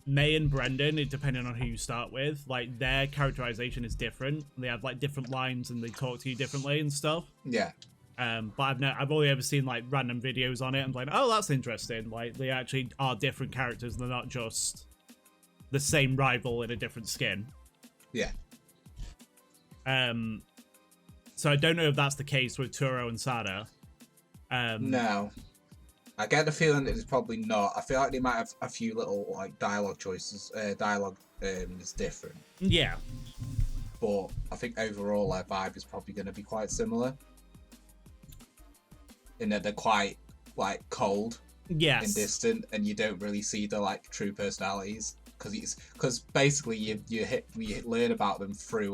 May and Brendan, depending on who you start with, like their characterization is different. They have like different lines and they talk to you differently and stuff. Yeah. But I've only ever seen like random videos on it and like, oh, that's interesting. Like they actually are different characters and they're not just the same rival in a different skin. Yeah. So I don't know if that's the case with Turo and Sada. No. I get the feeling that it's probably not. I feel like they might have a few little like dialogue choices. Dialogue is different. Yeah. But I think overall their vibe is probably going to be quite similar. In that they're quite like cold, yes, and distant, and you don't really see the like true personalities because basically you learn about them through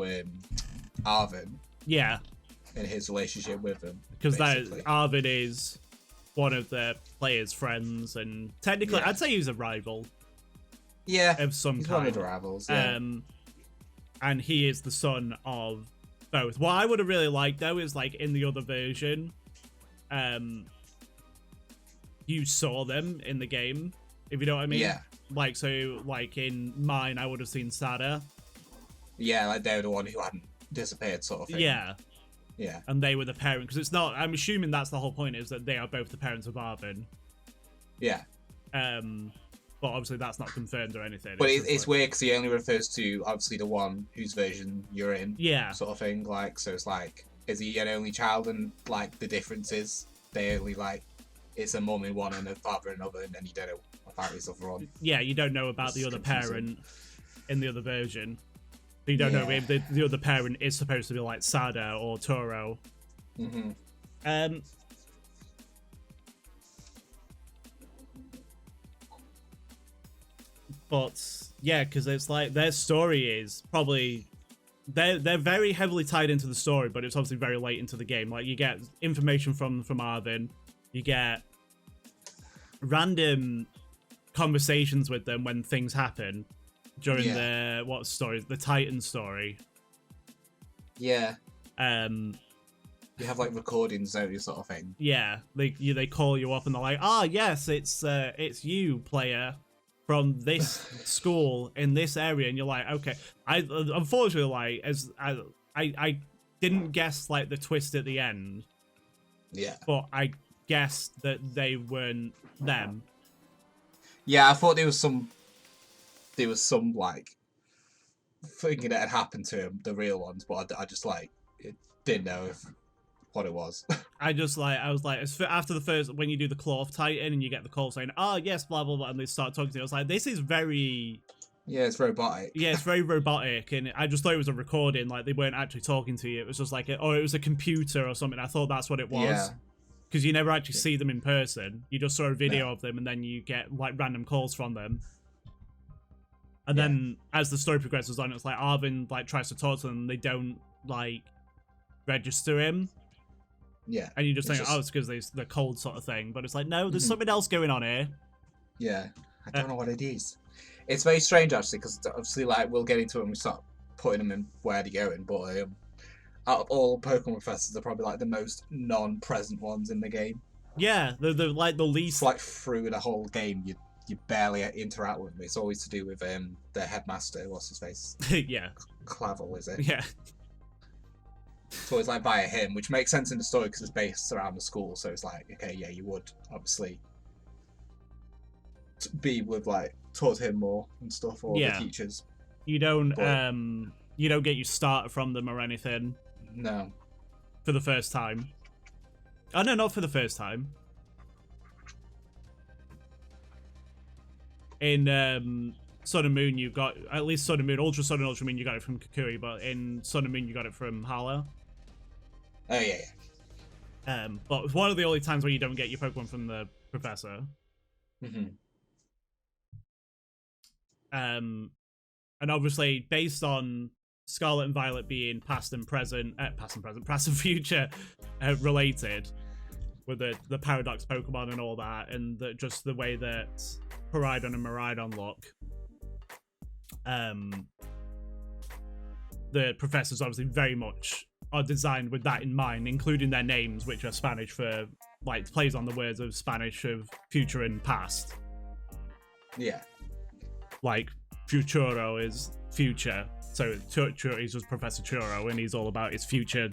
Arvin. Yeah. And his relationship with them. Because Arvin is one of the players' friends, and technically, I'd say he's a rival. Yeah, of some he's kind. One of the rivals. Yeah. And he is the son of both. What I would have really liked though is like in the other version, you saw them in the game, if you know what I mean. Yeah. Like so, like in mine, I would have seen Sada. Yeah, like they were the one who hadn't disappeared, sort of thing. Yeah. Yeah. And they were the parent, because it's not. I'm assuming that's the whole point, is that they are both the parents of Arvin. Yeah. But obviously that's not confirmed or anything. But it's weird because he only refers to obviously the one whose version you're in. Yeah. Sort of thing. Like, so it's like, is he an only child? And like the difference is they only like it's a mum in one and a father in another, and then you don't know about his other one. Yeah, you don't know about the other parent in the other version. You don't know if the other parent is supposed to be like Sada or Turo. But yeah, because it's like their story is probably they're very heavily tied into the story, but it's obviously very late into the game. Like you get information from Arvin, you get random conversations with them when things happen during the Titan story. Yeah. You have like recordings, don't you, sort of thing. Yeah, they call you up and they're like, yes, it's you, player, from this school in this area, and you're like, okay. I unfortunately, like, I didn't guess like the twist at the end. Yeah. But I guessed that they weren't them. Yeah, I thought there was some like thinking that had happened to him, the real ones, but I just like didn't know what it was. I was like, after the first, when you do the Claw of Titan and you get the call saying, oh yes, blah blah blah, and they start talking to you, I was like, this is very, yeah, it's robotic. yeah, it's very robotic, and I just thought it was a recording, like they weren't actually talking to you. It was just like, it was a computer or something. I thought that's what it was. Yeah. Because you never actually see them in person. You just saw a video of them, and then you get like random calls from them. And then as the story progresses on, it's like Arvin like tries to talk to them, and they don't like register him. Yeah. And you just think, oh, it's because they're cold sort of thing. But it's like, no, there's something else going on here. Yeah. I don't know what it is. It's very strange actually, because obviously like we'll get into it when we start putting them in where they're going, but out of all Pokemon professors, they're probably like the most non-present ones in the game. Yeah, they're like the least. It's like through the whole game, you barely interact with them. It's always to do with the headmaster. What's his face? Yeah. Clavel, is it? Yeah. It's always like via him, which makes sense in the story because it's based around the school. So it's like, okay, yeah, you would obviously be with like talk to him more and stuff, or the teachers. You don't get your starter from them or anything. No. For the first time. Oh no, not for the first time. In Sun and Moon, you got at least Sun and Moon, Ultra Sun and Ultra Moon, you got it from Kukui, but in Sun and Moon, you got it from Hala. Oh yeah. But it's one of the only times where you don't get your Pokemon from the professor. And obviously, based on Scarlet and Violet being past and future related, with the Paradox Pokemon and all that, and just the way that Paridon and Miraidon look, the professors obviously very much are designed with that in mind, including their names, which are Spanish for, like, plays on the words of Spanish of future and past. Yeah. Like, Futuro is future, so he's just Professor Turo, and he's all about his future.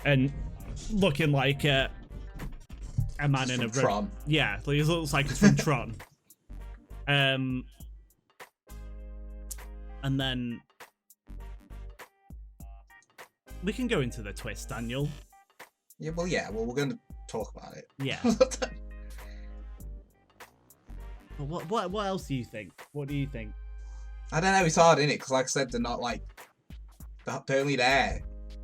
And looking like a man in a Tron. Yeah, he looks like he's from Tron. And then we can go into the twist, Daniel. Yeah, well, we're going to talk about it. Yeah. What else do you think? What do you think? I don't know, it's hard, isn't it? Because like I said, they're not like, they're only there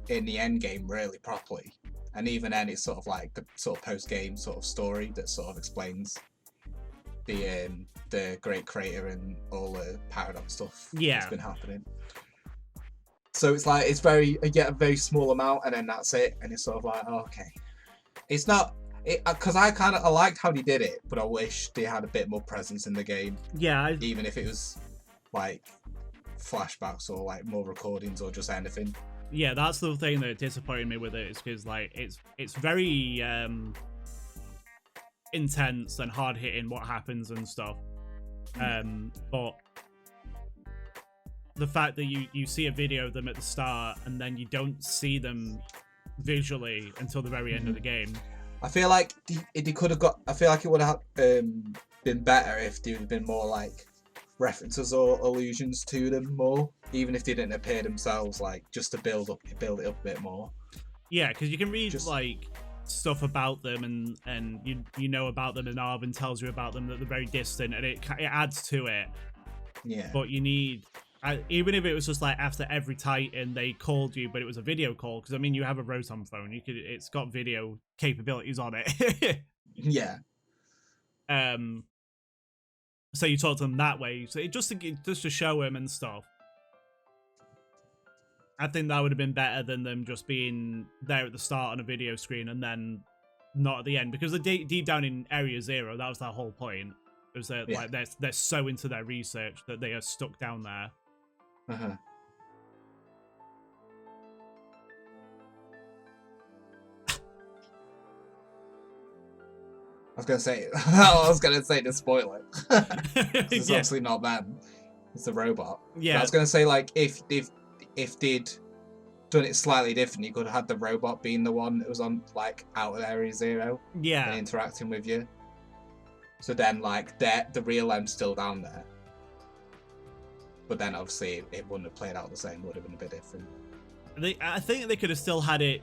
in the end game really properly. And even then, it's sort of like the sort of post-game sort of story that sort of explains the great creator and all the paradox stuff that's been happening. So it's like, you get a very small amount and then that's it. And it's sort of like, oh, okay. It's not, because I liked how they did it, but I wish they had a bit more presence in the game. Yeah. Even if it was like flashbacks or like more recordings or just anything. Yeah, that's the thing that disappointed me with it, is because like it's very intense and hard hitting what happens and stuff. But the fact that you see a video of them at the start and then you don't see them visually until the very end of the game. I feel like they could have got. I feel like it would have been better if there had been more like references or allusions to them more, even if they didn't appear themselves, like just to build it up a bit more. Yeah, because you can read like stuff about them and you know about them, and Arvin tells you about them that they're very distant, and it adds to it. Yeah. But you need. Even if it was just like after every Titan they called you, but it was a video call, because I mean you have a Rotom phone, it's got video capabilities on it. Yeah. So you talk to them that way, so just to show him and stuff. I think that would have been better than them just being there at the start on a video screen and then not at the end, because deep down in Area Zero, that was their whole point. It was that like they're so into their research that they are stuck down there. Uh-huh. I was gonna say to spoil it. It's obviously not them. It's the robot. Yeah. But I was gonna say, like, if they'd done it slightly different, you could have had the robot being the one that was on like out of Area Zero. Yeah. And interacting with you. So then, like, the real M's still down there. But then, obviously, it wouldn't have played out the same. It would have been a bit different. I think they could have still had it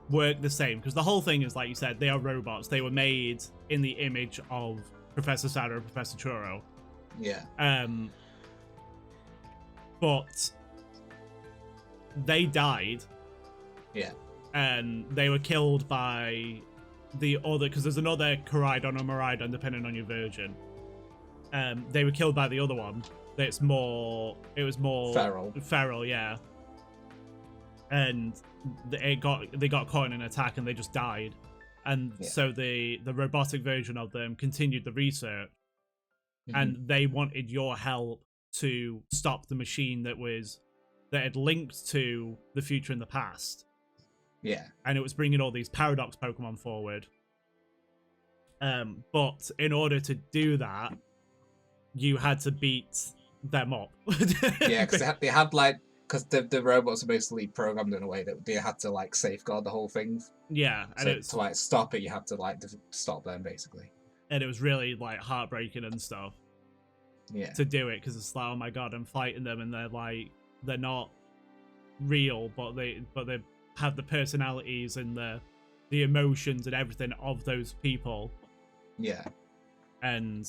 work the same, because the whole thing is, like you said, they are robots. They were made in the image of Professor Sada and Professor Turo. Yeah. But they died. Yeah. And they were killed by the other, because there's another Coridon or Maridon, depending on your version. They were killed by the other one. It was more feral, yeah. And they got caught in an attack and they just died. And so the robotic version of them continued the research, and they wanted your help to stop the machine that had linked to the future and the past. Yeah. And it was bringing all these paradox Pokemon forward. But in order to do that, you had to beat them up. Yeah, because they had like, because the robots are basically programmed in a way that they had to like safeguard the whole thing. Yeah, and so to like stop it, you had to like stop them basically. And it was really like heartbreaking and stuff. Yeah. To do it, because it's like, oh my god, I'm fighting them, and they're not real, but they have the personalities and the emotions and everything of those people. Yeah. And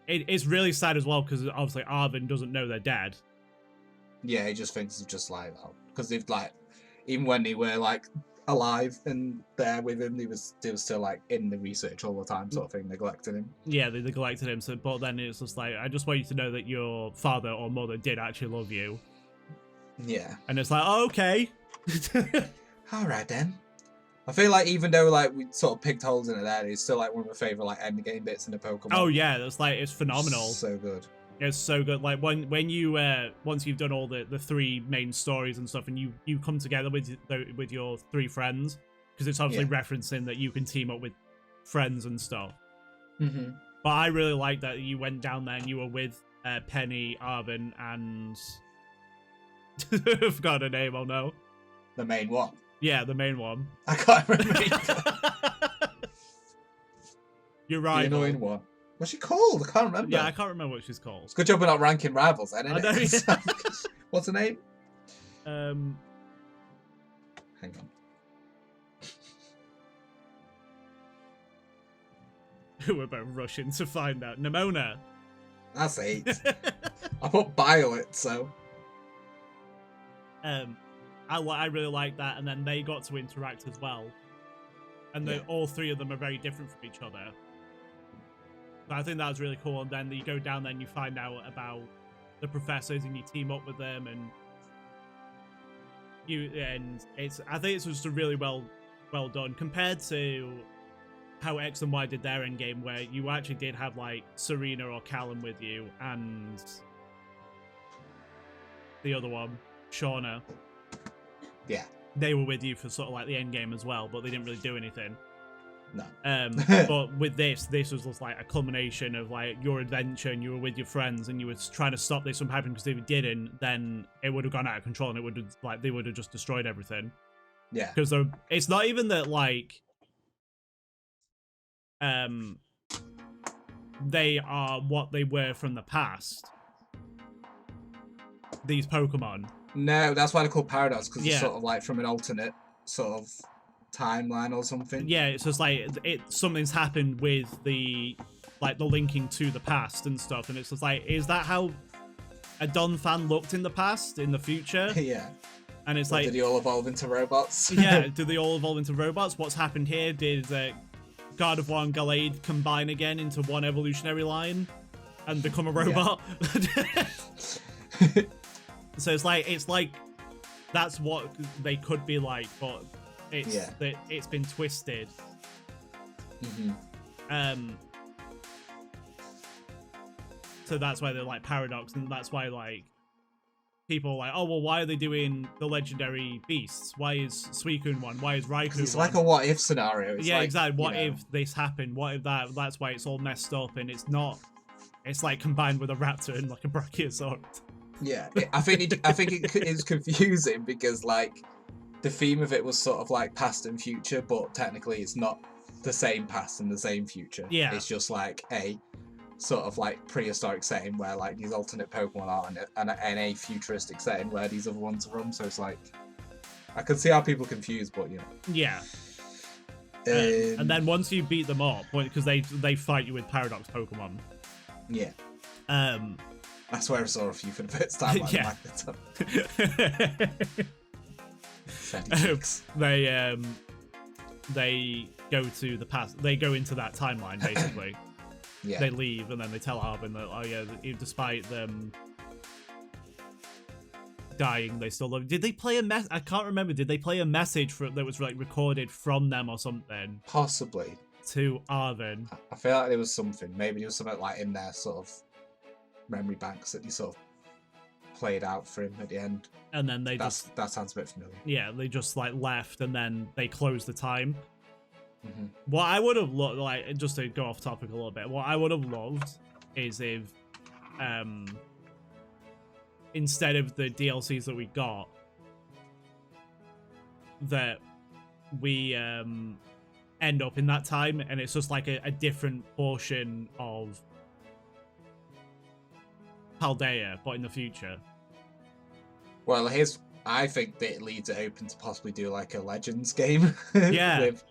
it's really sad as well, because obviously Arvin doesn't know they're dead. Yeah, he just thinks it's just like, because they've like, even when they were like alive and there with him, they was still like in the research all the time, sort of thing, neglecting him. Yeah, they neglected him. So, but then it's just like, I just want you to know that your father or mother did actually love you. Yeah. And it's like, oh, okay. All right then. I feel like even though like we sort of picked holes in it there, it's still like one of my favorite like end game bits in the Pokemon. Oh yeah, it's phenomenal. So good. It's so good. Like when you once you've done all the three main stories and stuff, and you come together with your three friends, because it's obviously referencing that you can team up with friends and stuff. Mm-hmm. But I really like that you went down there and you were with Penny, Arvin, and I've got a name. Oh no, the main one. Yeah, the main one. I can't remember. You're right. The annoying one. What's she called? I can't remember. Yeah, I can't remember what she's called. It's a good job we're not ranking rivals then, isn't I know, it? yeah. What's her name? Hang on. We're both rushing to find out. Nimona. That's 8. I put Violet, so. I really like that, and then they got to interact as well. And all three of them are very different from each other. So I think that was really cool. And then you go down there and you find out about the professors and you team up with them, and I think it's just a really well done compared to how X and Y did their endgame, where you actually did have like Serena or Callum with you, and the other one, Shauna. Yeah. They were with you for sort of like the end game as well, but they didn't really do anything. No. But with this was just like a culmination of like your adventure, and you were with your friends and you were trying to stop this from happening, because if you didn't, then it would have gone out of control and it would have like they would have just destroyed everything. Yeah. Because it's not even that like they are what they were from the past. These Pokemon. No, that's why they're called Paradox, because Yeah. it's sort of like from an alternate sort of timeline or something. Yeah, it's just like something's happened with the linking to the past and stuff, and it's just like, is that how a Don fan looked in the past, in the future? Yeah. And it's Or like, did they all evolve into robots? yeah, did they all evolve into robots? What's happened here? Did God of War and Gallade combine again into one evolutionary line and become a robot? So it's like that's what they could be like, but it's been twisted. Mm-hmm. So that's why they're like Paradox, and that's why like people are like, oh well, why are they doing the legendary beasts? Why is Suicune one? Why is Raikou It's one? like a what if scenario. It's yeah, like, exactly. What if this happened? What if that? That's why it's all messed up, and it's not. It's like combined with a raptor and like a brachiosaurus. Yeah, I think it is confusing because like the theme of it was sort of like past and future, but technically it's not the same past and the same future. Yeah. It's just like a sort of like prehistoric setting where like these alternate Pokemon are, and a futuristic setting where these other ones are from. So it's like, I can see how people are confused, but you know. Yeah. And then once you beat them up, because they fight you with Paradox Pokemon. Yeah. That's where I saw a few for the first time. Like Yeah. They go to the past. They go into that timeline basically. Yeah. They leave and then they tell Arvin that, oh yeah, despite them dying, they still love. Did they play a I can't remember. Did they play a message that was like recorded from them or something Possibly. to Arvin? I feel like there was something. Maybe there was something like in their sort of memory banks that he sort of played out for him at the end. And then that sounds a bit familiar. Yeah, they just like left and then they closed the time. Mm-hmm. What I would have loved, like, just to go off topic a little bit, what I would have loved is if, instead of the DLCs that we got, that we end up in that time and it's just like a different portion of Paldea, but in the future. Well, I think that it leaves it open to possibly do like a Legends game. Yeah. With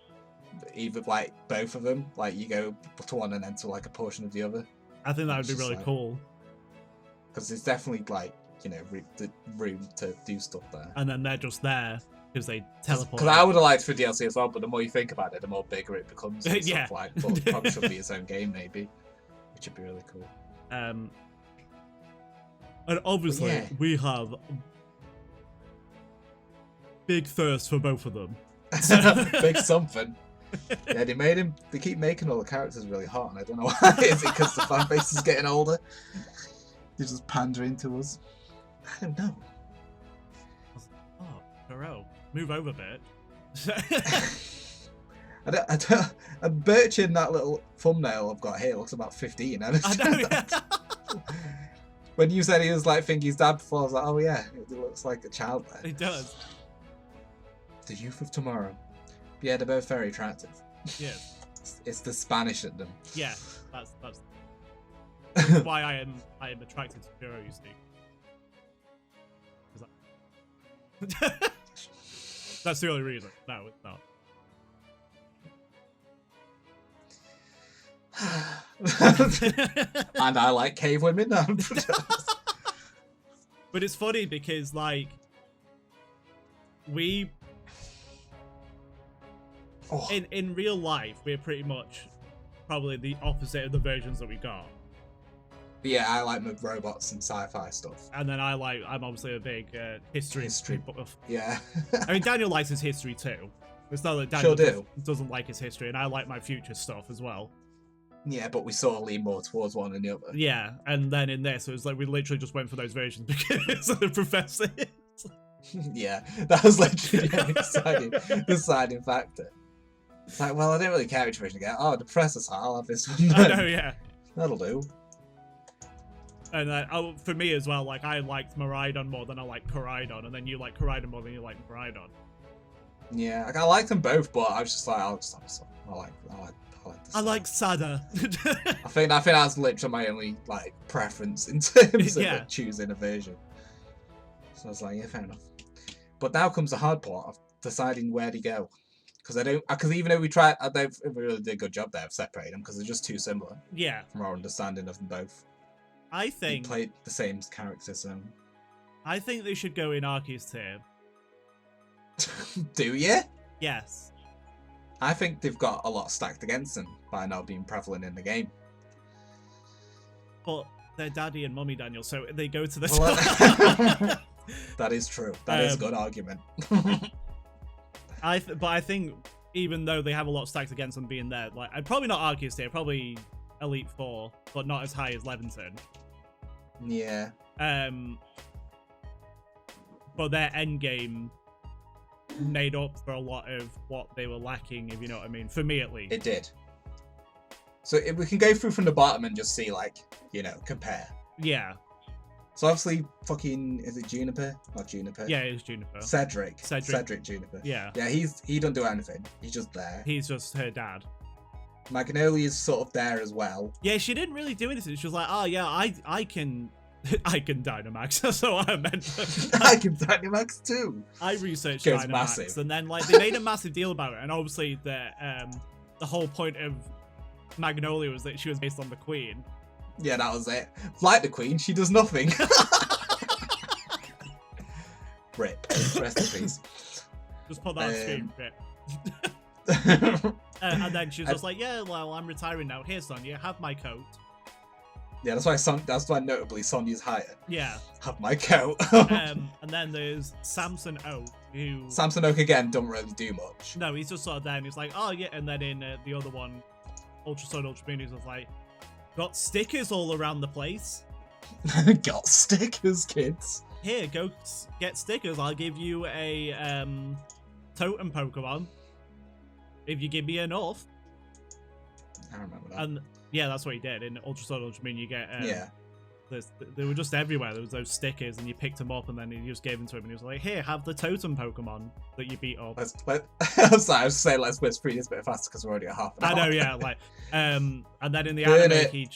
either like both of them, like you go to one and then to like a portion of the other. I think that would be really cool. Because there's definitely like, you know, the room to do stuff there. And then they're just there because they teleport. Because I would have liked for DLC as well, but the more you think about it, the more bigger it becomes. And Yeah. Stuff like, but it probably should be its own game maybe, which would be really cool. And obviously, we have big thirst for both of them. Big something. Yeah, they keep making all the characters really hot, and I don't know why. Is it because the fan base is getting older? They're just pandering to us. I don't know. Oh, Turo, move over a bit. I don't. And Birch in that little thumbnail I've got here looks about 15. I know, yeah. When you said he was like Finky's dad before, I was like, oh yeah, it looks like a child there. It does. The youth of tomorrow. Yeah, they're both very attractive. Yeah. It's the Spanish in them. Yeah, that's why I am attracted to Turo, you see. That's the only reason. No, it's not. And I like cave women. But it's funny because, like, we... In real life, we're pretty much probably the opposite of the versions that we got. Yeah, I like robots and sci-fi stuff. And then I'm obviously a big history buff. Yeah. I mean, Daniel likes his history too. It's not that Daniel Sure doesn't like his history, and I like my future stuff as well. Yeah, but we sort of lean more towards one than the other. Yeah, and then in this, it was like we literally just went for those versions because of the professor. Yeah, that was literally the deciding factor. It's like, well, I don't really care which version I get. Oh, the professor's hot, I'll have this one. I know, yeah. That'll do. And for me as well, like, I liked Miraidon more than I like Koraidon, and then you like Koraidon more than you like Miraidon. Yeah, I like them both, but I was just like, I'll just have this one. I like this. I like Sada. I think that's literally my only like preference in terms of choosing a version. So I was like, yeah, fair enough. But now comes the hard part of deciding where to go. Because even though we tried, they really did a good job there of separating them because they're just too similar. Yeah. From our understanding of them both. I think they played the same characters, so I think they should go in Arceus tier. Do you? Yes. I think they've got a lot stacked against them by not being prevalent in the game. But they're daddy and mummy, Daniel, so they go to the top. That is true. That is a good argument. But I think even though they have a lot stacked against them being there, like, I'd probably not Arceus tier, probably Elite Four, but not as high as Laventon. Yeah. But their end game made up for a lot of what they were lacking, if you know what I mean. For me, at least. It did. So if we can go through from the bottom and just see, like, you know, compare. Yeah. So obviously, fucking, is it Juniper? Not Juniper. Yeah, it is Juniper. Cedric Juniper. Yeah. Yeah, he doesn't do anything. He's just there. He's just her dad. Magnolia's sort of there as well. Yeah, she didn't really do anything. She was like, oh yeah, I can I can Dynamax. That's what I meant. I can Dynamax too. I researched Goes Dynamax, massive. and then like they made a massive deal about it. And obviously the whole point of Magnolia was that she was based on the Queen. Yeah, that was it. Like the Queen, she does nothing. Rip. Rest in peace. Just put that on screen. And then she was just like, yeah, well, I'm retiring now. Here, Sonia, have my coat. Yeah, that's why notably Sonia's higher. Yeah. Have my coat. And then there's Samson Oak, who... Samson Oak again don't really do much. No, he's just sort of there and he's like, oh yeah, and then in the other one, Ultra Sun, Ultra Moon, he's just like, got stickers all around the place. Got stickers, kids. Here, go get stickers. I'll give you a totem Pokemon if you give me enough. I remember that. And yeah, that's what he did in Ultra Sun, Ultra Moon. You get yeah. They were just everywhere. There was those stickers, and you picked them up, and then he just gave them to him, and he was like, "Here, have the totem Pokemon that you beat up." I'm sorry, I was saying let's whiz through this a bit faster because we're already at half an hour. I know, yeah, like, and then in the Burnet. anime, he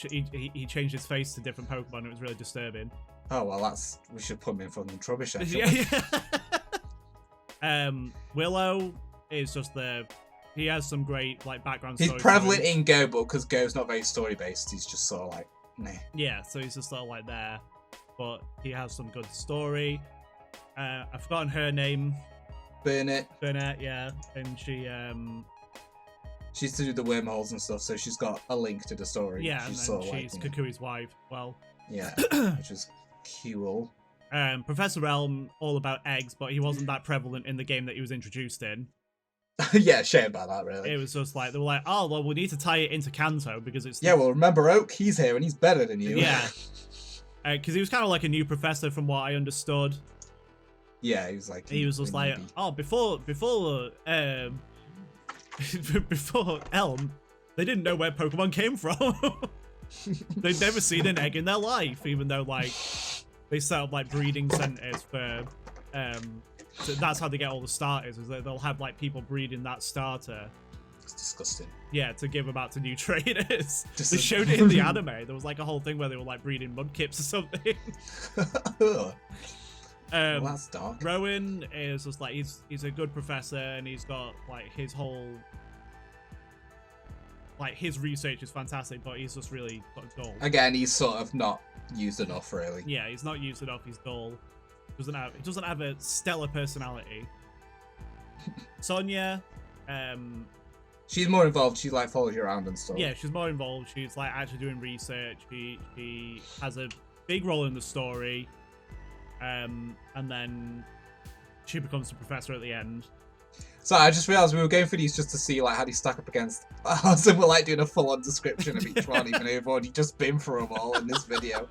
changed his face to different Pokemon. It was really disturbing. Oh well, we should put him in front of the rubbish. Yeah. Willow is just he has some great like background. He's story prevalent in Go, but because Go's not very story based, he's just sort of like, nah. Yeah, so he's just sort of like there, but he has some good story. I've forgotten her name. Burnet. Burnet, yeah, and she's to do the wormholes and stuff, so she's got a link to the story. Yeah, she's and then sort of she's like, Kukui's wife. Well, yeah, which is cool. Professor Elm, all about eggs, but he wasn't that prevalent in the game that he was introduced in. Yeah, shame about that, really. It was just like, they were like, oh, well, we need to tie it into Kanto because it's... Yeah, well, remember Oak, he's here and he's better than you. Yeah. Because he was kind of like a new professor from what I understood. Yeah, he was like... He was just like, oh, before Elm, they didn't know where Pokemon came from. They'd never seen an egg in their life, even though, like, they set up, like, breeding centers for... So that's how they get all the starters, is that they'll have like people breeding that starter. It's disgusting. Yeah, to give them out to new trainers. They showed it in the anime. There was like a whole thing where they were like breeding mudkips or something. Well, that's dark. Rowan is just like he's a good professor and he's got like his whole like his research is fantastic, but he's just really dull. Again, he's sort of not used enough, really. Yeah, he's not used enough. He's dull. He doesn't have a stellar personality. Sonia, she's more involved. She like follows you around and stuff. yeah, she's more involved. She's like actually doing research. She has a big role in the story, and then she becomes the professor at the end. So I just realised we were going through these just to see like how they stack up against. So we're like doing a full-on description of each one, even though we've already just been through them all in this video.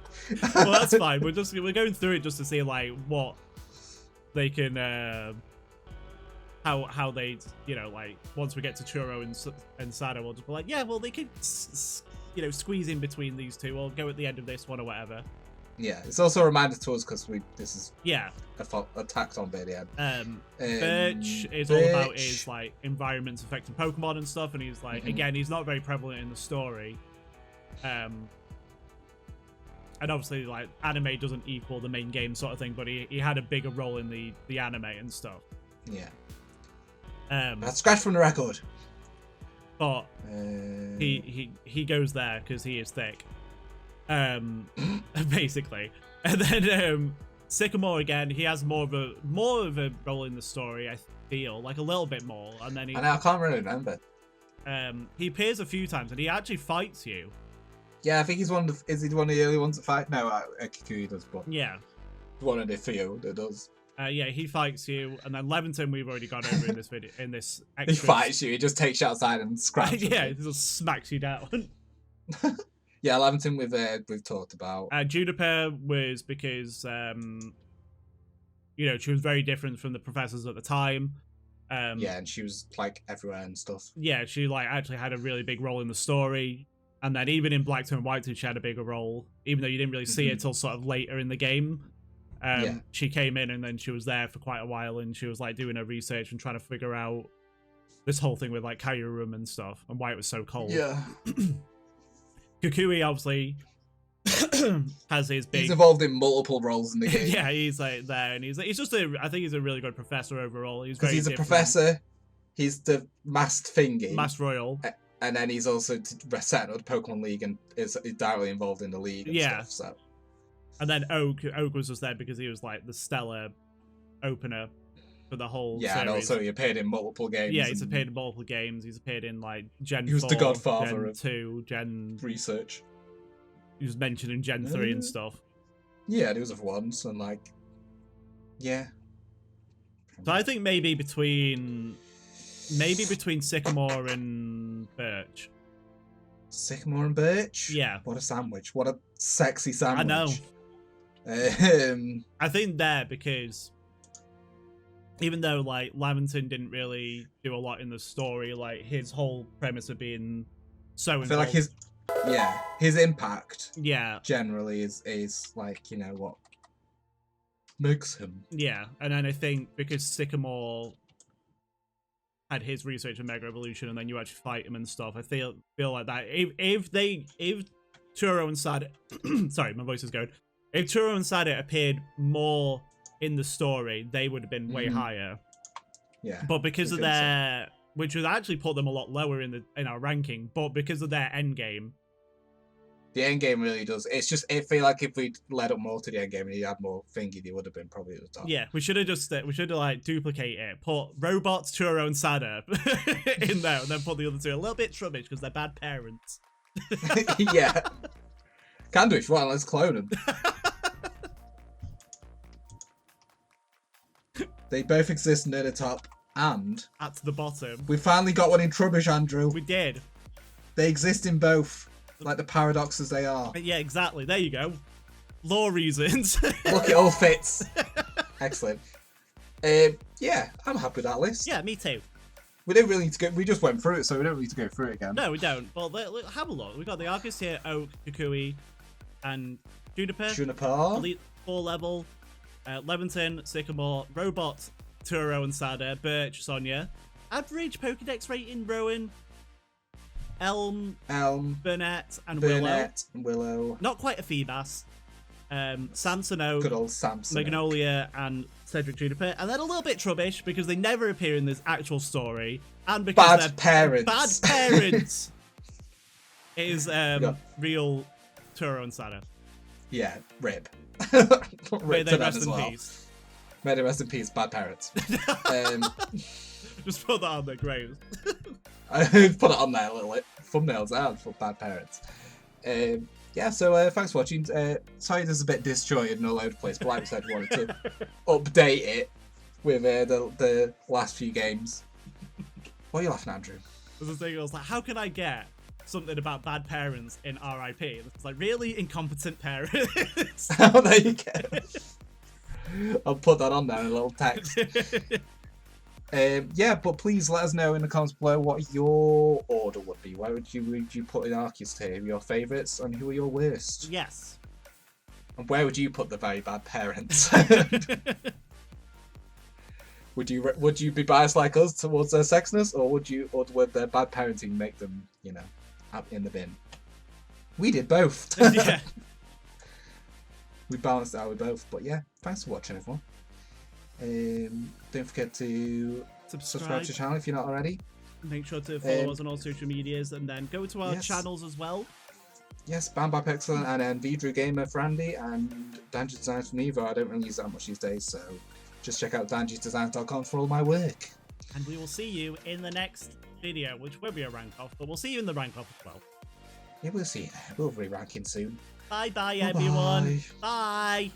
Well, that's fine. We're going through it just to see like what they can, how they, you know, like once we get to Turo and Sada, we'll just be like, yeah, well they could, you know, squeeze in between these two, or go at the end of this one or whatever. Yeah, it's also a reminder to us because this is a tacked on bit at the end. Birch is all about his like environments affecting Pokemon and stuff, and he's like again, he's not very prevalent in the story. And obviously like anime doesn't equal the main game sort of thing, but he had a bigger role in the anime and stuff. Yeah. That's scratch from the record. But he goes there because he is thick. Basically. And then Sycamore again, he has more of a role in the story, I feel, like a little bit more. And then I can't really remember. He appears a few times and he actually fights you. Yeah, I think he's is he one of the early ones to fight? No, Kukui does, but yeah, one of the few that does. Yeah, he fights you, and then Laventon we've already gone over in this video. In this, he fights you. He just takes you outside and scraps. Yeah, he just smacks you down. Yeah, Laventon we've talked about. Juniper was because you know, she was very different from the professors at the time. Yeah, and she was like everywhere and stuff. Yeah, she like actually had a really big role in the story, and then even in Black and White, she had a bigger role, even though you didn't really see it till sort of later in the game. She came in and then she was there for quite a while, and she was like doing her research and trying to figure out this whole thing with like Kyurem and stuff and why it was so cold. Yeah. Kukui obviously has his big. He's involved in multiple roles in the game. Yeah, he's like there, and he's just I think he's a really good professor overall. He's very He's a different. professor. He's the masked thingy. Masked Royal. And then he's also setting up the Pokemon League and is directly involved in the league and stuff. So. And then Oak was just there because he was like the stellar opener for the whole series. And also he appeared in multiple games. Yeah, he's appeared in multiple games. He's appeared in like Gen 4, he was the godfather Gen of 2, Gen... research. He was mentioned in Gen 3 and stuff. Yeah, there was of once and like... Yeah. So I think maybe between Sycamore and Birch. Sycamore and Birch? Yeah. What a sandwich. What a sexy sandwich. I know. I think there because even though like Laventon didn't really do a lot in the story, like his whole premise of being so involved. I feel like his impact generally is like, you know, what makes him. Yeah, and then I think because Sycamore had his research on Mega Evolution and then you actually fight him and stuff, I feel like that if Turo and Sada sorry, my voice is going. If Turo and Sada appeared more in the story, they would have been way higher. Yeah. But because of their, which would actually put them a lot lower in our ranking, but because of their end game. The end game really does. It's just, I feel like if we led up more to the end game and he had more thingy, they would have been probably at the top. Yeah, we should have like duplicate it, put robots, Turo and Sada in there, and then put the other two a little bit trubbish because they're bad parents. Yeah. Can do if you want, let's clone them. They both exist near the top and at the bottom. We finally got one in Trubbish, Andrew. We did. They exist in both, like the paradoxes they are. Yeah, exactly. There you go. Law reasons. Look, it all fits. Excellent. Yeah, I'm happy with that list. Yeah, me too. We don't really need to go. We just went through it, so we don't need to go through it again. No, we don't. But have a look. We got the Arcus here: Oak, Kukui, and Juniper. Elite 4 level. Laventon, Sycamore, Robot, Turo and Sada, Birch, Sonia. Average Pokedex rating: Rowan, Elm, Burnet, and Willow. Not quite a Feebas. Samson Oak, good old Samson Magnolia, and Cedric Juniper, and then a little bit trubbish because they never appear in this actual story, and because they're bad parents. Is real Turo and Sada. Yeah, rip. May they rest in peace. May they rest in peace, bad parents. Just put that on there, great. I put it on there, little thumbnails out for bad parents. Yeah, so thanks for watching. Sorry this is a bit disjointed and all over the place, but like I said, we wanted to update it with the last few games. What are you laughing at, Andrew? I was like, how can I get something about bad parents in RIP? It's like, really incompetent parents. Oh, there you go. I'll put that on there in a little text. Yeah, but please let us know in the comments below what your order would be. Where would you put in Arceus tier? Your favourites and who are your worst? Yes. And where would you put the very bad parents? Would you be biased like us towards their sexiness, or would their bad parenting make them, you know, up in the bin? We did both. Yeah. We balanced it out with both. But yeah, thanks for watching, everyone. Don't forget to subscribe to the channel if you're not already. Make sure to follow us on all social medias, and then go to our channels as well. Yes, Bambap Excellent, and then DrewGamer for Andy, and Danji Designs for me, though I don't really use that much these days, so just check out danjidesigns.com for all my work. And we will see you in the next video, which won't be a rank off, but we'll see you in the rank off as well. Yeah, we'll see you there. We'll be ranking soon. Bye everyone. Bye.